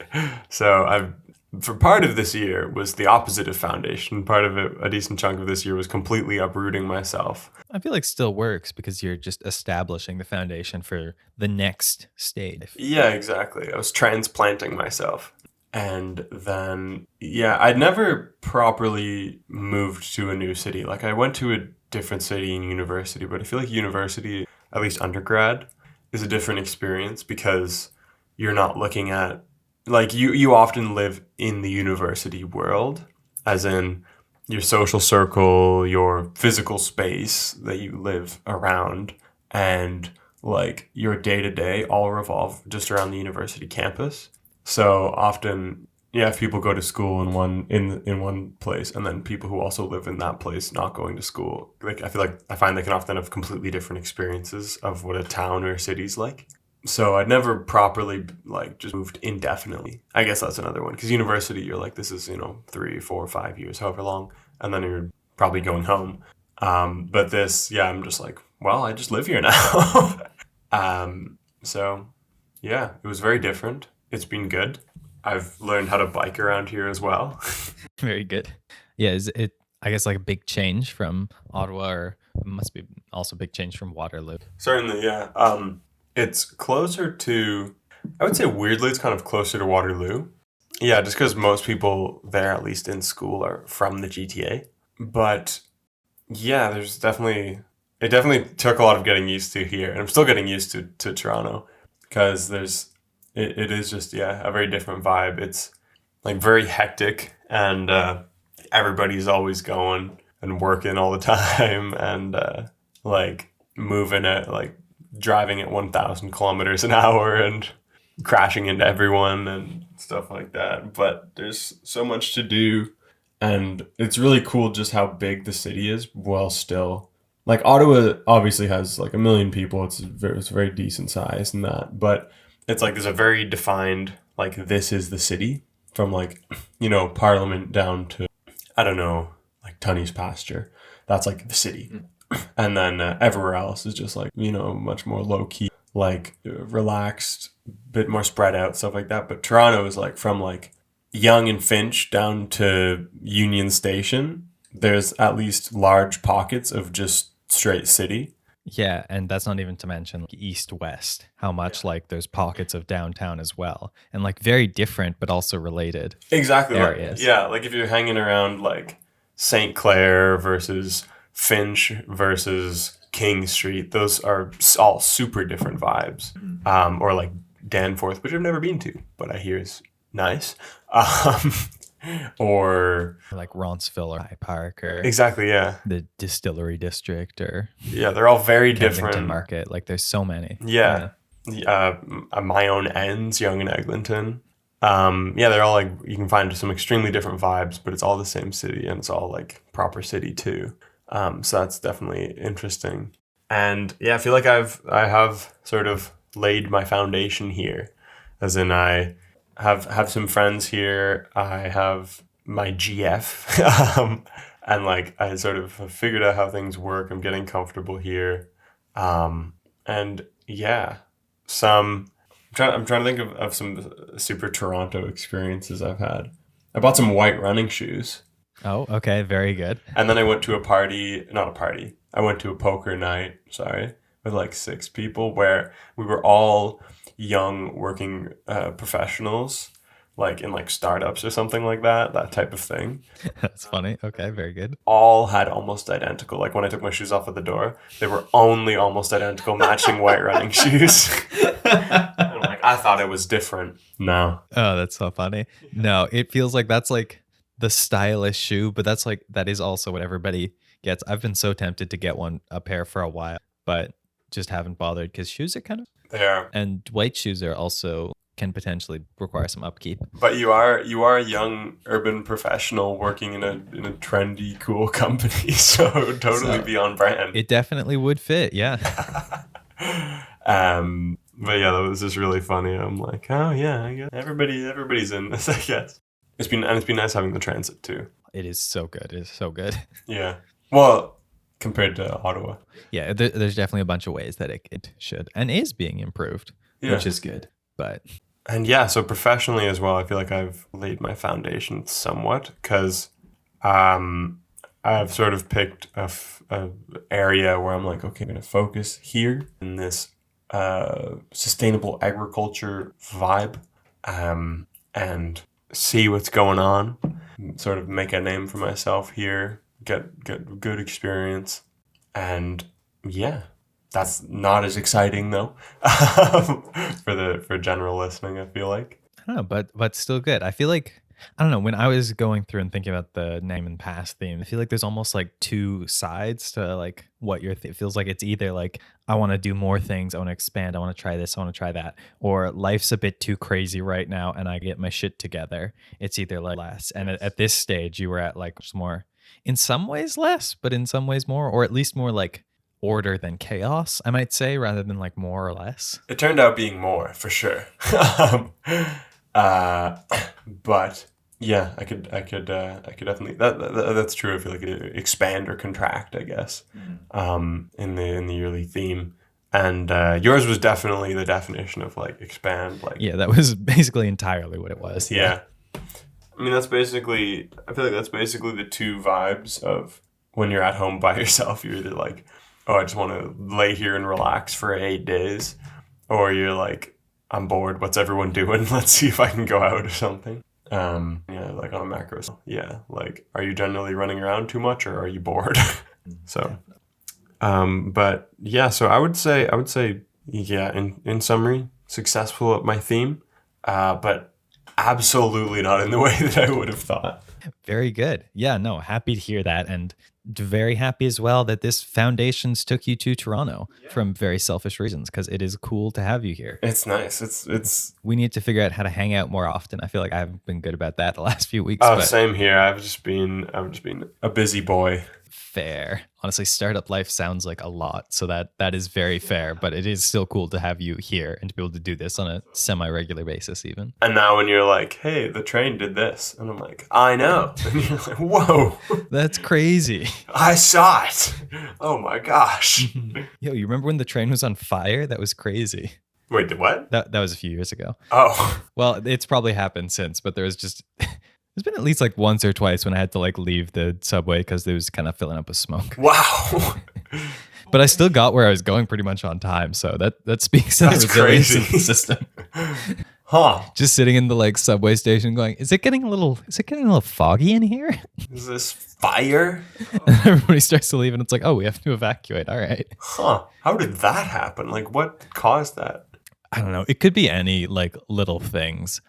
So for part of this year was the opposite of foundation. Part of it, a decent chunk of this year, was completely uprooting myself. I feel like still works because you're just establishing the foundation for the next stage. Yeah, exactly. I was transplanting myself. And then, yeah, I'd never properly moved to a new city. Like, I went to a different city in university, but I feel like university, at least undergrad, is a different experience because you're not looking at, like, you often live in the university world, as in your social circle, your physical space that you live around, and like your day to day all revolve just around the university campus. So often, yeah, if people go to school in one place, and then people who also live in that place not going to school, like I feel like I find they can often have completely different experiences of what a town or a city's like. So I'd never properly like just moved indefinitely. I guess that's another one because university, you're like, this is 3, 4, 5 years, however long, and then you're probably going home. But this, yeah, I'm just like, well, I just live here now. So yeah, it was very different. It's been good. I've learned how to bike around here as well. Very good. Yeah, is it, I guess, like a big change from Ottawa, or it must be also a big change from Waterloo? Certainly, yeah. It's closer to, I would say weirdly, it's kind of closer to Waterloo. Yeah, just because most people there, at least in school, are from the GTA. But yeah, it definitely took a lot of getting used to here. And I'm still getting used to Toronto because it is just, yeah, a very different vibe. It's like very hectic and everybody's always going and working all the time and like moving at like driving at 1,000 kilometers an hour and crashing into everyone and stuff like that. But there's so much to do, and it's really cool just how big the city is. While still, like Ottawa obviously has like 1 million people. It's very decent size and that, but it's like there's a very defined like this is the city from like Parliament down to I don't know like Tunney's pasture. That's like the city. And then everywhere else is just like, much more low key, like relaxed, bit more spread out, stuff like that. But Toronto is like from like Yonge and Finch down to Union Station. There's at least large pockets of just straight city. Yeah, and that's not even to mention like, east west, how much like there's pockets of downtown as well, and like very different but also related. Exactly. Areas. Like if you're hanging around like St. Clair versus Finch versus King Street, those are all super different vibes. Or like Danforth, which I've never been to, but I hear is nice. Or like Ronceville or High Park or exactly, yeah, the Distillery District or yeah, they're all very Kensington different. Market. Like there's so many. Yeah. My own ends, Yonge and Eglinton. Yeah, they're all like you can find some extremely different vibes, but it's all the same city and it's all like proper city too. So that's definitely interesting. And yeah, I feel like I have sort of laid my foundation here, as in I have some friends here. I have my GF, and like I sort of have figured out how things work. I'm getting comfortable here, and yeah, I'm trying to think of some super Toronto experiences I've had. I bought some white running shoes. Oh, okay. Very good. And then I went to I went to a poker night, with like 6 people where we were all young working professionals, like in like startups or something like that type of thing. That's funny. Okay, very good. All had almost identical. Like when I took my shoes off at the door, they were only almost identical matching white running shoes. I'm like, I thought it was different. No. Oh, that's so funny. No, it feels like that's like the stylish shoe, but that is also what everybody gets. I've been so tempted to get a pair for a while, but just haven't bothered because shoes are kind of They are. and white shoes are also can potentially require some upkeep. But you are a young urban professional working in a trendy, cool company, so it would totally be on brand. It definitely would fit, yeah. But yeah, that was just really funny. I'm like, oh yeah, I guess everybody's in this, I guess. It's been nice having the transit too. It is so good. It is so good. Yeah. Well, compared to Ottawa. Yeah, there's definitely a bunch of ways that it should and is being improved, Yeah. which is good. But And yeah, so professionally as well, I feel like I've laid my foundation somewhat because I've sort of picked a area where I'm like, okay, I'm going to focus here in this sustainable agriculture vibe, and see what's going on, sort of make a name for myself here, get good experience, and yeah, that's not as exciting though for general listening. I feel like. I don't know, but still good. I feel like I don't know, when I was going through and thinking about the name and past theme, I feel like there's almost like two sides to like what it feels like. It's either like I want to do more things, I want to expand, I want to try this, I want to try that, or life's a bit too crazy right now and I get my shit together. It's either like less. And at this stage, you were at like just more, in some ways less, but in some ways more, or at least more like order than chaos, I might say, rather than like more or less. It turned out being more for sure. But yeah, I could definitely that's true. I feel like it expand or contract, I guess, in the yearly theme. And yours was definitely the definition of like expand, like Yeah, that was basically entirely what it was. yeah. I mean, I feel like that's basically the two vibes of when you're at home by yourself. You're either like, oh, I just want to lay here and relax for 8 days, or you're like, I'm bored. What's everyone doing? Let's see if I can go out or something. Yeah, like on a macro. Yeah, like, are you generally running around too much, or are you bored? So, but yeah, so I would say, yeah, in summary, successful at my theme, but absolutely not in the way that I would have thought. Very good. Yeah, no, happy to hear that. And very happy as well that this foundations took you to Toronto from very selfish reasons, because it is cool to have you here. It's nice. It's. We need to figure out how to hang out more often. I feel like I haven't been good about that the last few weeks. Oh, but same here. I've just been a busy boy. fair. Honestly, startup life sounds like a lot. So that is very fair, but it is still cool to have you here and to be able to do this on a semi-regular basis even. And now when you're like, hey, the train did this, and I'm like, I know. And you're like, whoa, That's crazy. I saw it. Oh my gosh. Yo, you remember when the train was on fire? That was crazy. Wait, what? That was a few years ago. Oh, Well, it's probably happened since, but there was just there's been at least like once or twice when I had to like leave the subway because it was kind of filling up with smoke. wow. But I still got where I was going pretty much on time, so that speaks to the That's resilience of crazy. the system. Huh. Just sitting in the like subway station, going, is it getting a little foggy in here? Is this fire? And everybody starts to leave, and it's like, oh, we have to evacuate. All right. Huh. How did that happen? Like, what caused that? I don't know. It could be any like little things.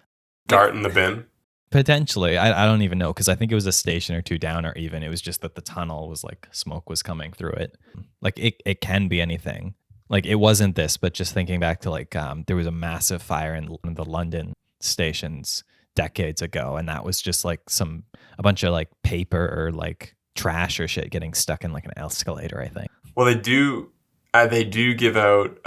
Dart in the bin? Potentially. I don't even know, because I think it was a station or two down, or even it was just that the tunnel was like smoke was coming through it. Like it can be anything. Like it wasn't this, but just thinking back to like there was a massive fire in one of the London stations decades ago, and that was just like a bunch of like paper or like trash or shit getting stuck in like an escalator, I think. Well, they do give out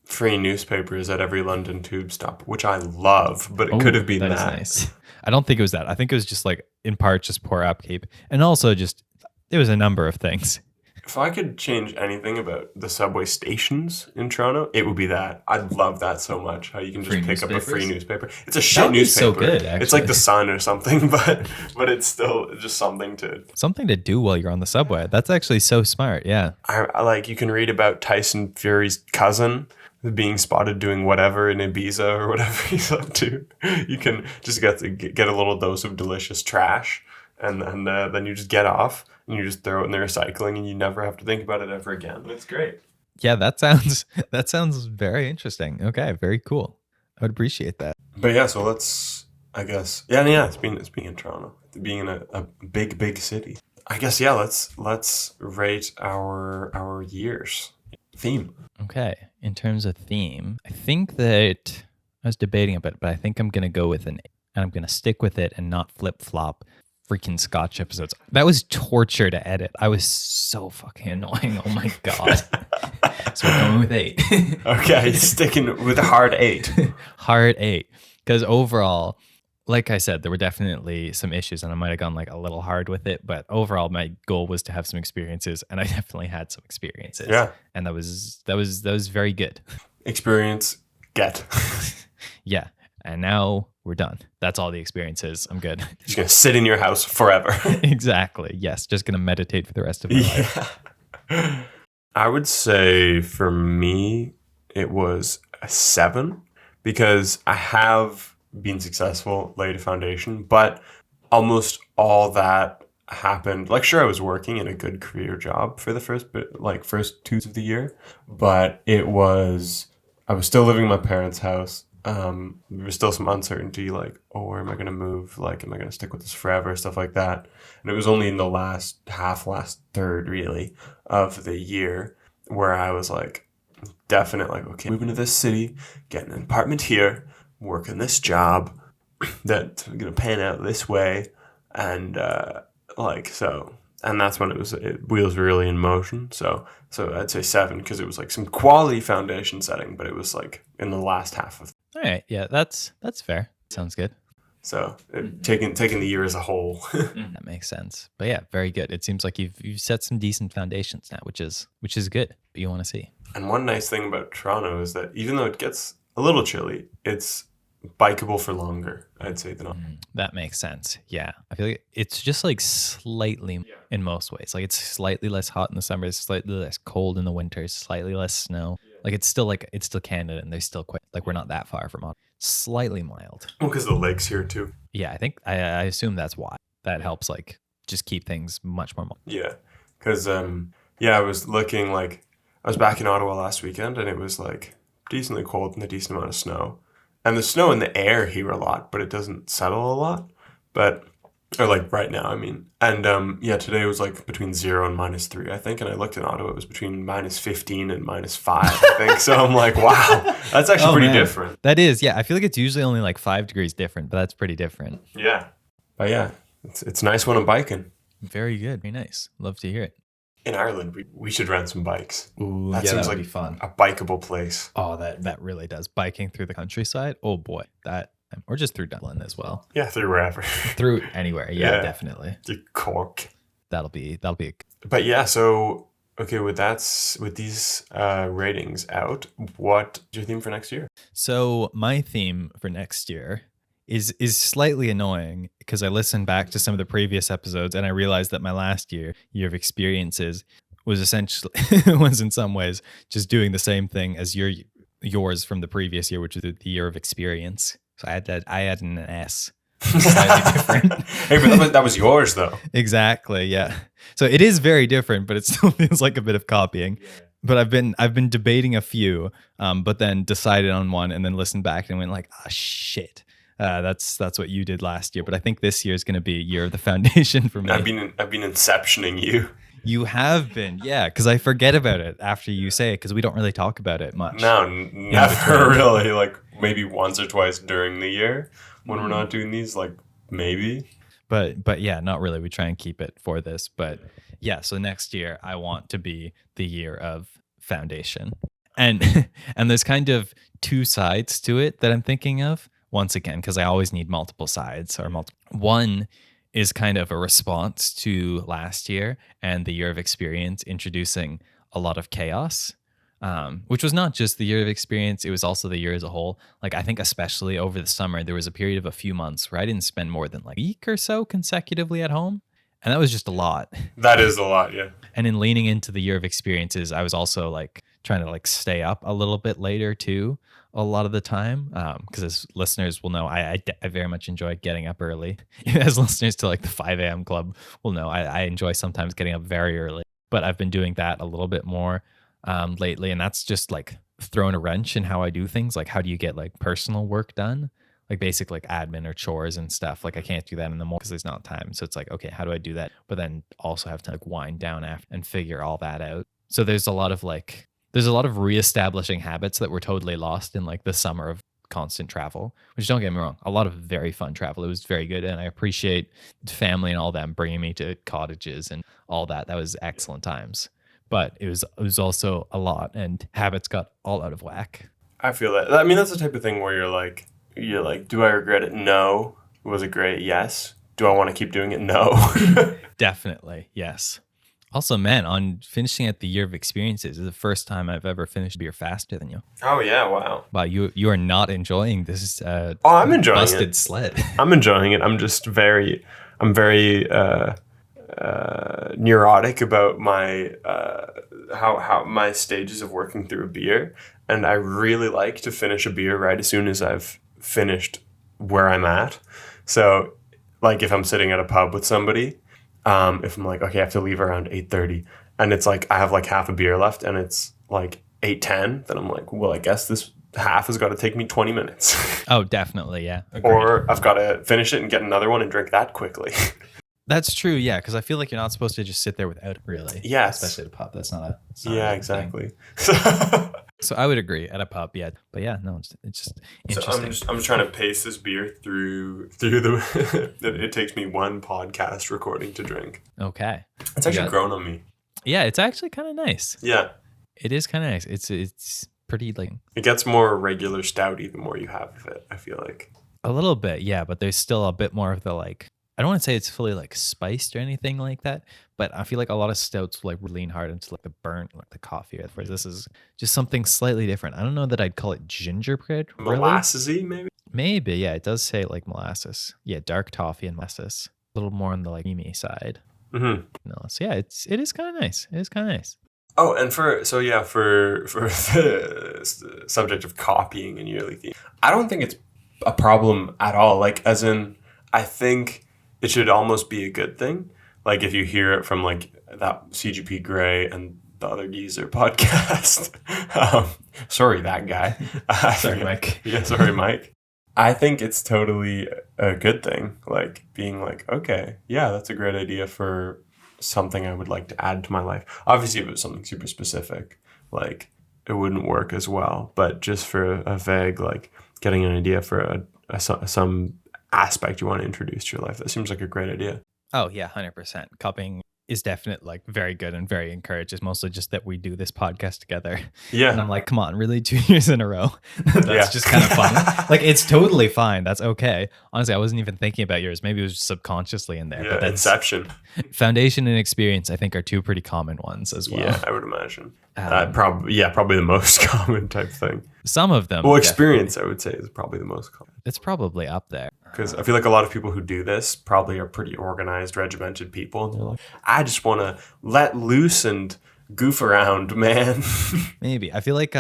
free newspapers at every London tube stop, which I love, but it could have been That is that. nice. I don't think it was that. I think it was just like in part just poor upkeep, and also just it was a number of things. If I could change anything about the subway stations in Toronto, it would be that. I'd love that so much. How you can just Free pick up a free newspapers? newspaper. It's a shit would be so newspaper. good, It's like actually. the Sun or something, but it's still just something Something to do while you're on the subway. That's actually so smart. Yeah. I like. You can read about Tyson Fury's cousin being spotted doing whatever in Ibiza or whatever he's up to. You can just get a little dose of delicious trash, and then you just get off and you just throw it in the recycling, and you never have to think about it ever again. It's great. Yeah, that sounds very interesting. Okay, very cool. I would appreciate that. But yeah, so let's. I guess yeah. It's being in Toronto, being in a big city. I guess yeah. Let's rate our years theme. Okay, in terms of theme, I think that I was debating a bit, but I think I'm gonna go with and I'm gonna stick with it and not flip flop freaking Scotch episodes. That was torture to edit. I was so fucking annoying. Oh my god. So we're going with 8. Okay, sticking with a hard 8. Hard 8. Because overall, like I said, there were definitely some issues, and I might have gone like a little hard with it. But overall, my goal was to have some experiences, and I definitely had some experiences. Yeah. And that was very good. Experience get. Yeah. And now we're done. That's all the experience is. I'm good. Just gonna sit in your house forever. Exactly. Yes. Just going to meditate for the rest of my life. Yeah. I would say for me, it was a 7 because I have been successful, laid a foundation, but almost all that happened. Like, sure, I was working in a good career job for the first 2 of the year, but I was still living in my parents' house. There was still some uncertainty, like, oh, where am I going to move? Like, am I going to stick with this forever? Stuff like that. And it was only in the last third, really, of the year where I was like, definite, like, okay, moving to this city, getting an apartment here, working this job that's going to pan out this way. And, and that's when wheels were really in motion. So I'd say 7 because it was like some quality foundation setting, but it was like in the last half of. All right. Yeah, that's fair. Sounds good. So taking the year as a whole. That makes sense. But yeah, very good. It seems like you've set some decent foundations now, which is good. What you want to see. And one nice thing about Toronto is that even though it gets a little chilly, it's bikeable for longer, I'd say, than that makes sense. Yeah. I feel like it's just like slightly in most ways. Like it's slightly less hot in the summer, it's slightly less cold in the winters, slightly less snow. Like it's still Canada and they're still quite like we're not that far from it. Slightly mild. Well, because the lake's here too. Yeah, I think I assume that's why. That helps like just keep things much more mild. Yeah. Because I was looking like I was back in Ottawa last weekend and it was like decently cold and a decent amount of snow. And the snow in the air here a lot, but it doesn't settle a lot. Or like right now, I mean. And today was like between 0 and -3, I think. And I looked in Ottawa, it was between -15 and -5, I think. So I'm like, wow, that's actually pretty different. That is, yeah. I feel like it's usually only like 5 degrees different, but that's pretty different. Yeah. But yeah, it's nice when I'm biking. Very good. Very nice. Love to hear it. In Ireland, we should rent some bikes. Ooh, that seems like fun. A bikeable place. Oh, that really does. Biking through the countryside. Oh boy, or just through Dublin as well. Yeah, through wherever. Through anywhere. Yeah, definitely. To Cork. That'll be. But yeah, so okay, with these ratings out, what's your theme for next year? So my theme for next year is slightly annoying because I listened back to some of the previous episodes and I realized that my last year of experiences was essentially was in some ways just doing the same thing as yours from the previous year, which was the year of experience. So I had an S. Slightly different. Hey, but that was yours though. Exactly. Yeah. So it is very different, but it still feels like a bit of copying. Yeah. But I've been debating a few, but then decided on one and then listened back and went like, oh shit. That's what you did last year, but I think this year is going to be year of the foundation for me. I've been inceptioning you. You have been, yeah, because I forget about it after you say it because we don't really talk about it much. No, never really. Like maybe once or twice during the year when we're not doing these, like maybe. But yeah, not really. We try and keep it for this, but yeah. So next year I want to be the year of foundation, and there's kind of 2 sides to it that I'm thinking of. Once again, because I always need multiple sides or one is kind of a response to last year and the year of experience introducing a lot of chaos, which was not just the year of experience. It was also the year as a whole. Like I think especially over the summer, there was a period of a few months where I didn't spend more than like a week or so consecutively at home. And that was just a lot. That is a lot, yeah. And in leaning into the year of experiences, I was also like trying to like stay up a little bit later too. A lot of the time, because as listeners will know, I very much enjoy getting up early. As listeners to like the 5 a.m. club will know, I enjoy sometimes getting up very early. But I've been doing that a little bit more lately, and that's just like thrown a wrench in how I do things. Like, how do you get like personal work done? Like basic like admin or chores and stuff. Like I can't do that in the morning because there's not time. So it's like, okay, how do I do that? But then also have to like wind down after and figure all that out. So there's a lot of reestablishing habits that were totally lost in like the summer of constant travel, which don't get me wrong, a lot of very fun travel. It was very good. And I appreciate family and all them bringing me to cottages and all that. That was excellent times, but it was also a lot and habits got all out of whack. I feel that. I mean, that's the type of thing where you're like, do I regret it? No. Was it great? Yes. Do I want to keep doing it? No. Definitely. Yes. Also, man, on finishing at the year of experiences, this is the first time I've ever finished a beer faster than you. Oh yeah, wow. Wow, you are not enjoying this Oh, I'm enjoying busted it. sled. I'm enjoying it. I'm very neurotic about my how my stages of working through a beer, and I really like to finish a beer right as soon as I've finished where I'm at. So, like if I'm sitting at a pub with somebody, if I'm like, okay, I have to leave around 8:30, and it's like I have like half a beer left, and it's like 8:10, then I'm like, well, I guess this half has got to take me 20 minutes. Oh, definitely, yeah. Agreed. Or I've got to finish it and get another one and drink that quickly. That's true, yeah, because I feel like you're not supposed to just sit there without it, really. Yes. Especially at a pub. That's not a Yeah, thing. exactly. So I would agree at a pub, yeah. But yeah, no, it's just interesting. So I'm just trying to pace this beer through the it takes me one podcast recording to drink. Okay. It's actually grown on me. Yeah, it's actually kind of nice. Yeah. It is kind of nice. It's pretty like it gets more regular stouty the more you have of it, I feel like. A little bit, yeah, but there's still a bit more of the like I don't want to say it's fully like spiced or anything like that, but I feel like a lot of stouts like lean hard into like the burnt, like the coffee. Whereas this is just something slightly different. I don't know that I'd call it gingerbread. Really. Molassesy, maybe? Maybe, yeah. It does say like molasses. Yeah, dark toffee and molasses. A little more on the like creamy side. Mm-hmm. No, so yeah, it is kind of nice. It is kind of nice. Oh, and for the subject of copying and yearly theme, I don't think it's a problem at all. Like, as in, I think it should almost be a good thing. Like if you hear it from like that CGP Grey and the other geezer podcast. Sorry, that guy. Sorry, Mike. Yeah, sorry, Mike. I think it's totally a good thing. Like being like, okay, yeah, that's a great idea for something I would like to add to my life. Obviously, if it was something super specific, like it wouldn't work as well. But just for a vague, like getting an idea for some aspect you want to introduce to your life, that seems like a great idea. Oh yeah, 100%. Copying is definitely like very good and very encouraged. It's mostly just that we do this podcast together. Yeah. And I'm like, come on, really 2 years in a row? That's just kind of fun. Like it's totally fine. That's okay. Honestly, I wasn't even thinking about yours. Maybe it was just subconsciously in there. Yeah, but that's Inception. Foundation and experience, I think, are two pretty common ones as well. Yeah, I would imagine. Probably the most common type thing. Some of them. Well, experience, I would say, is probably the most common. It's probably up there. Because I feel like a lot of people who do this probably are pretty organized, regimented people. And they're like, I just want to let loose and goof around, man. Maybe. I feel like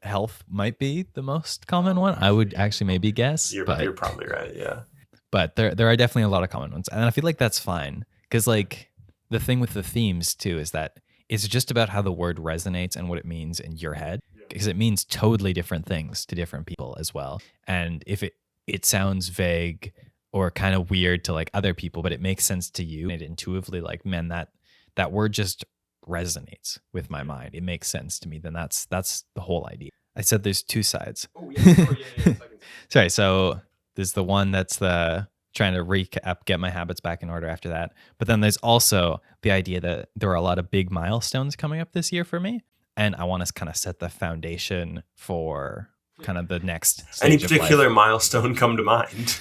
health might be the most common one. I would actually maybe guess. You're probably right, yeah. But there are definitely a lot of common ones. And I feel like that's fine. Because like the thing with the themes too is that it's just about how the word resonates and what it means in your head. Because it means totally different things to different people as well. And if it sounds vague or kind of weird to like other people, but it makes sense to you. And it intuitively like, man, that word just resonates with my mind. It makes sense to me. Then that's the whole idea. I said there's two sides. Oh yeah. Sorry. So there's the one that's the trying to recap, get my habits back in order after that. But then there's also the idea that there are a lot of big milestones coming up this year for me. And I want to kind of set the foundation for kind of the next stage Any of particular life. milestone come to mind?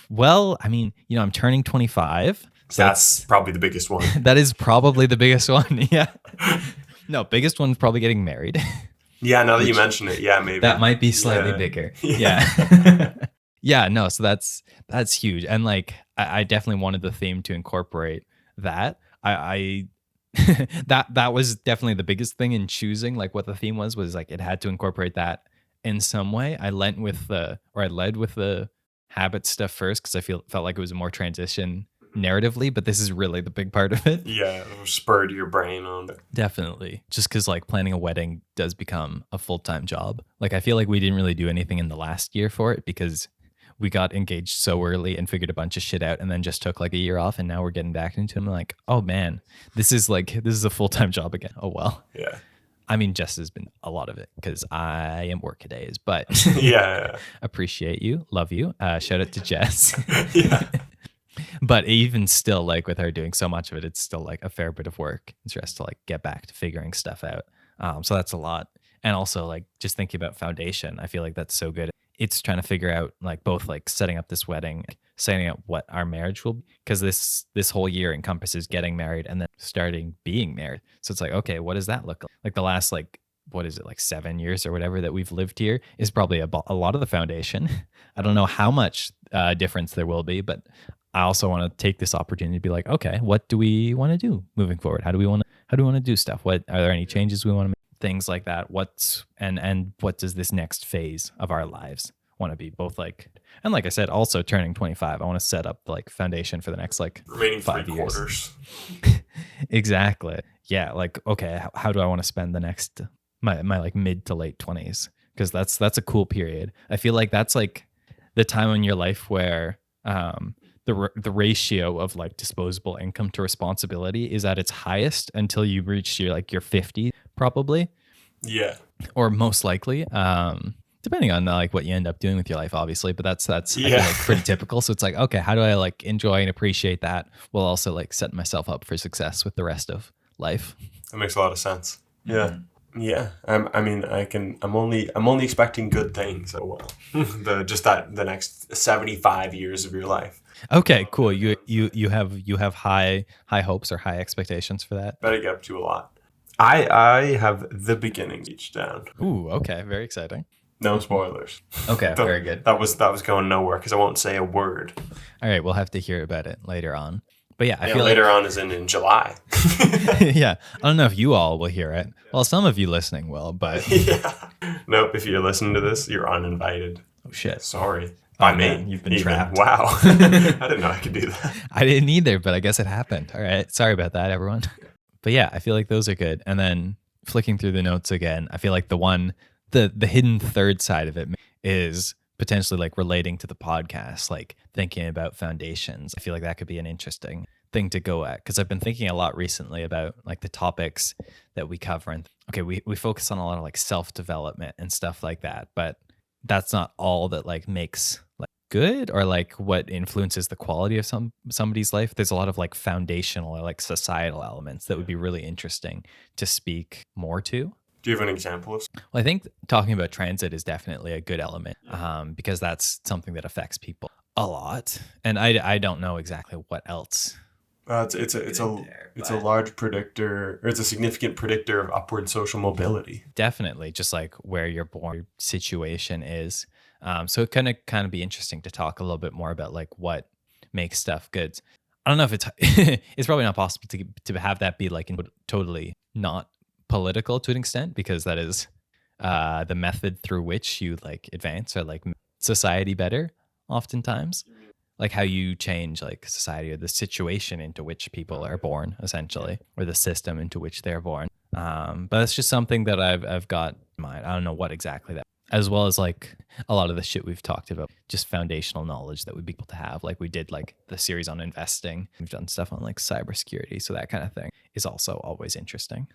Well, I mean, I'm turning 25. So that's probably the biggest one. That is probably the biggest one. Yeah. No, biggest one's probably getting married. Yeah, now that you mention it, yeah, maybe. That might be slightly bigger. Yeah. Yeah. Yeah, no, so that's huge. And like I definitely wanted the theme to incorporate that. I that was definitely the biggest thing in choosing like what the theme was like it had to incorporate that in some way. I led with the habit stuff first because I felt like it was a more transition narratively, but this is really the big part of it. Yeah, spurred your brain on it. Definitely. Just because like planning a wedding does become a full-time job. Like I feel like we didn't really do anything in the last year for it because we got engaged so early and figured a bunch of shit out and then just took like a year off and now we're getting back into it. I'm like, oh man, this is a full-time job again. Oh well. Yeah. I mean, Jess has been a lot of it because I am workadays, but yeah. Appreciate you. Love you. Shout out to Jess. Yeah. But even still, like with her doing so much of it, it's still like a fair bit of work. It's just to like get back to figuring stuff out. So that's a lot. And also like just thinking about foundation, I feel like that's so good. It's trying to figure out like both like setting up this wedding, setting up what our marriage will be, because this whole year encompasses getting married and then starting being married. So it's like, okay, what does that look like? Like the last like what is it, like 7 years or whatever that we've lived here is probably a lot of the foundation. I don't know how much difference there will be, but I also want to take this opportunity to be like, okay, what do we want to do moving forward? How do we want to do stuff? What are there any changes we want to make? Things like that. And what does this next phase of our lives want to be? Both like, and like I said, also turning 25, I want to set up like foundation for the next like remaining 5 3 years. quarters. Exactly. Yeah. Like, okay, how do I want to spend the next my like mid to late 20s? Because that's a cool period. I feel like that's like the time in your life where the ratio of like disposable income to responsibility is at its highest until you reach your 50 probably, Yeah. or most likely, depending on like what you end up doing with your life, obviously. But that's I feel like pretty typical. So it's like, okay, how do I like enjoy and appreciate that while also like setting myself up for success with the rest of life? That makes a lot of sense. Yeah. Yeah. I mean, I'm only expecting good things. So well, the next 75 years of your life. Okay, cool. You have high hopes or high expectations for that. Better get up to a lot. I have the beginning each down. Ooh, okay, very exciting. No spoilers. Okay, very good. That was going nowhere because I won't say a word. All right, we'll have to hear about it later on. But yeah, I feel later on is in July. Yeah, I don't know if you all will hear it. Well, some of you listening will, but yeah. Nope. If you're listening to this, you're uninvited. Oh shit. Sorry. I mean, you've been trapped. Wow. I didn't know I could do that. I didn't either, but I guess it happened. All right. Sorry about that, everyone. But yeah, I feel like those are good. And then flicking through the notes again, I feel like the hidden third side of it is potentially like relating to the podcast, like thinking about foundations. I feel like that could be an interesting thing to go at, because I've been thinking a lot recently about like the topics that we cover. And okay, we focus on a lot of like self-development and stuff like that, but that's not all that like makes like good or like what influences the quality of somebody's life. There's a lot of like foundational or like societal elements that would be really interesting to speak more to. Do you have an example of? Well, I think talking about transit is definitely a good element, because that's something that affects people a lot, and I don't know exactly what else. It's a large predictor, or it's a significant predictor of upward social mobility. Definitely, just like where your born situation is. So it kind of be interesting to talk a little bit more about like what makes stuff good. I don't know if it's it's probably not possible to have that be like totally not political to an extent, because that is the method through which you like advance or like society better oftentimes, like how you change like society or the situation into which people are born essentially, or the system into which they're born. But it's just something that I've got in mind. I don't know what exactly that, as well as like a lot of the shit we've talked about, just foundational knowledge that would be able to have. Like we did like the series on investing. We've done stuff on like cybersecurity. So that kind of thing is also always interesting.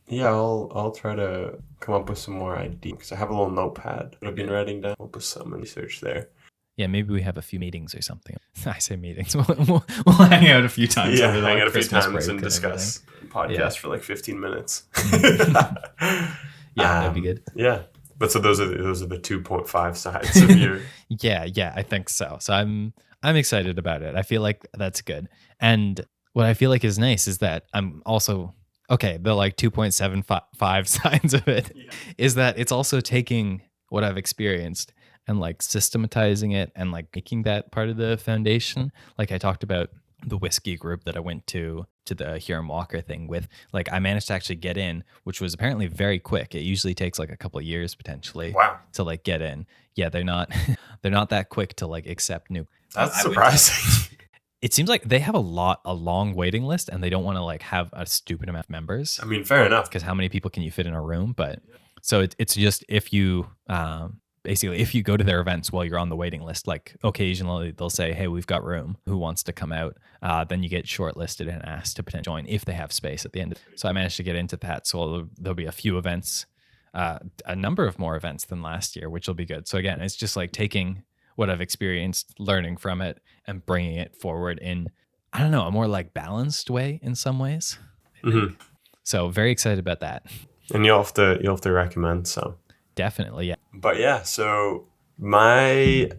Yeah, I'll try to come up with some more ideas, because I have a little notepad that I've been writing down. Up with some research there. Yeah, maybe we have a few meetings or something. I say meetings. We'll hang out a few times. Yeah, hang out a few times and discuss podcast for like 15 minutes. Yeah, that'd be good. Yeah, but so those are the 2.5 sides of your. Yeah, I think so. So I'm excited about it. I feel like that's good. And what I feel like is nice is that I'm also okay. The like 2.75 sides of it is that it's also taking what I've experienced and like systematizing it and like making that part of the foundation. Like I talked about the whiskey group that I went to the Huron Walker thing with. Like I managed to actually get in, which was apparently very quick. It usually takes like a couple of years potentially to like get in. Yeah, they're not that quick to like accept new. That's surprising. It seems like they have a long waiting list, and they don't want to like have a stupid amount of members. I mean, fair enough. Because how many people can you fit in a room? But so it's just if you basically if you go to their events while you're on the waiting list, like occasionally they'll say, "Hey, we've got room. Who wants to come out?" Then you get shortlisted and asked to potentially join if they have space at the end. So I managed to get into that. So there'll be a few events, a number of more events than last year, which will be good. So again, it's just like taking what I've experienced, learning from it, and bringing it forward in, I don't know, a more like balanced way in some ways. Mm-hmm. So very excited about that. And you'll have to recommend some. Definitely, yeah. But yeah, so my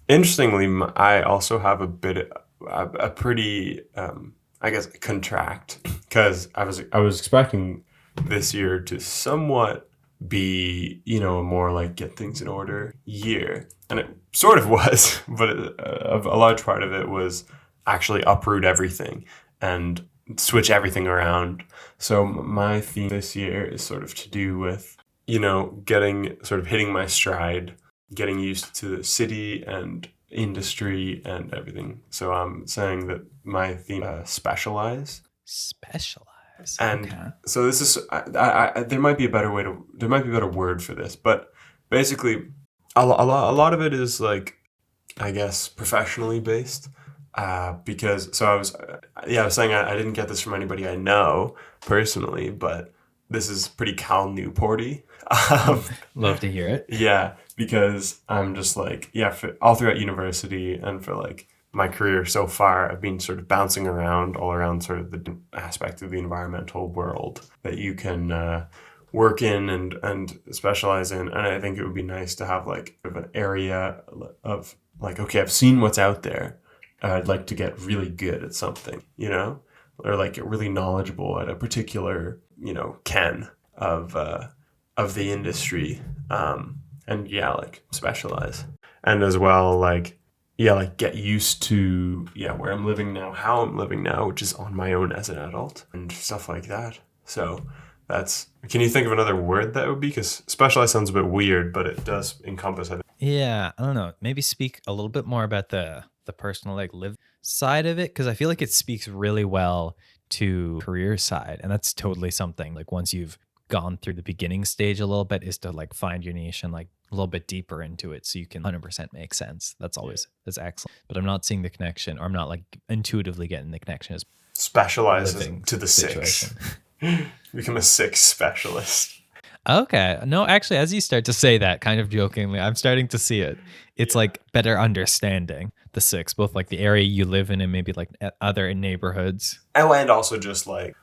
Interestingly, I also have a pretty, I guess, contract, because I was expecting this year to somewhat be, a more like get things in order year, and it sort of was, but a large part of it was actually uproot everything and switch everything around. So my theme this year is sort of to do with, getting sort of hitting my stride, getting used to the city and industry and everything. So I'm saying that my theme specialize. Specialize. And Okay. so this is there might be a better word for this, but basically a lot of it is like, I guess, professionally based. Because so I was saying I didn't get this from anybody I know personally, but this is pretty Cal Newporty. Um, Love to hear it. yeah, because I'm just like, for, all throughout university and for like my career so far, I've been sort of bouncing around all around sort of the aspect of the environmental world that you can work in and specialize in. And I think it would be nice to have like an area of like, okay, I've seen what's out there. I'd like to get really good at something, or like get really knowledgeable at a particular, ken of the industry, and like specialize, and as well like like get used to where I'm living now, how I'm living now, which is on my own as an adult and stuff like that. So that's. Can you think of another word that would be? Because specialize sounds a bit weird, but it does encompass. I think. Yeah, I don't know. Maybe speak a little bit more about the personal like live side of it, because I feel like it speaks really well to career side, and that's totally something like once you've gone through the beginning stage a little bit is to like find your niche and like a little bit deeper into it so you can 100% make sense. That's excellent. But I'm not seeing the connection, or I'm not like intuitively getting the connection as Specializes living to the situation. six. Become a six specialist. Okay. No, actually, as you start to say that kind of jokingly, I'm starting to see it. It's like better understanding the six, both like the area you live in and maybe like other neighborhoods. Oh, and also just like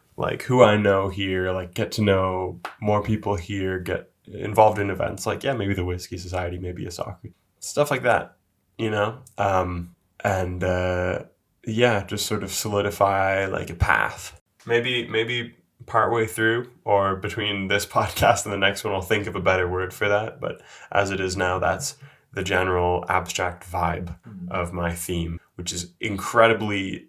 who I know here, like get to know more people here, get involved in events like maybe the Whiskey Society, maybe a soccer, stuff like that, and just sort of solidify like a path. Maybe partway through or between this podcast and the next one, I'll think of a better word for that. But as it is now, that's the general abstract vibe of my theme, which is incredibly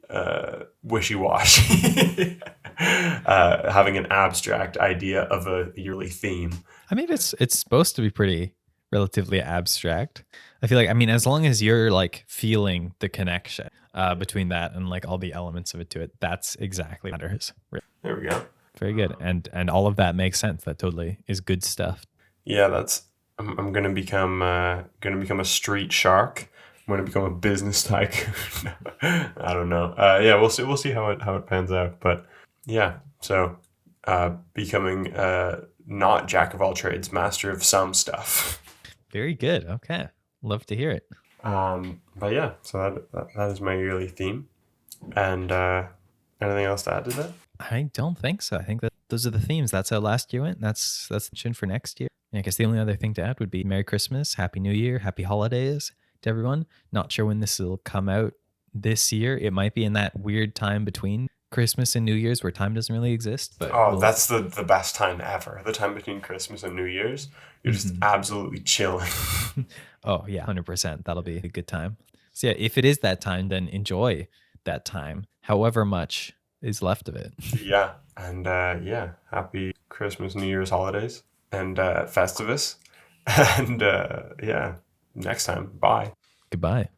wishy-washy. Having an abstract idea of a yearly theme. I mean, it's supposed to be pretty relatively abstract. I feel like, I mean, as long as you're like feeling the connection between that and like all the elements of it to it, that's exactly what matters. There we go. Very good. And all of that makes sense. That totally is good stuff. Yeah, I'm gonna become a street shark. I'm gonna become a business tycoon. I don't know. We'll see how it pans out. But yeah, so becoming not jack of all trades, master of some stuff. Very good. Okay. Love to hear it. But yeah, so that is my yearly theme. And anything else to add to that? I don't think so. I think that those are the themes. That's how last year went. That's the chin for next year. And I guess the only other thing to add would be Merry Christmas, Happy New Year, Happy Holidays to everyone. Not sure when this will come out this year. It might be in that weird time between Christmas and New Year's where time doesn't really exist. But that's the best time ever. The time between Christmas and New Year's. You're just absolutely chilling. Oh, yeah, 100%. That'll be a good time. So yeah, if it is that time, then enjoy that time, however much is left of it. Yeah. And happy Christmas, New Year's, holidays, and Festivus. And next time. Bye. Goodbye.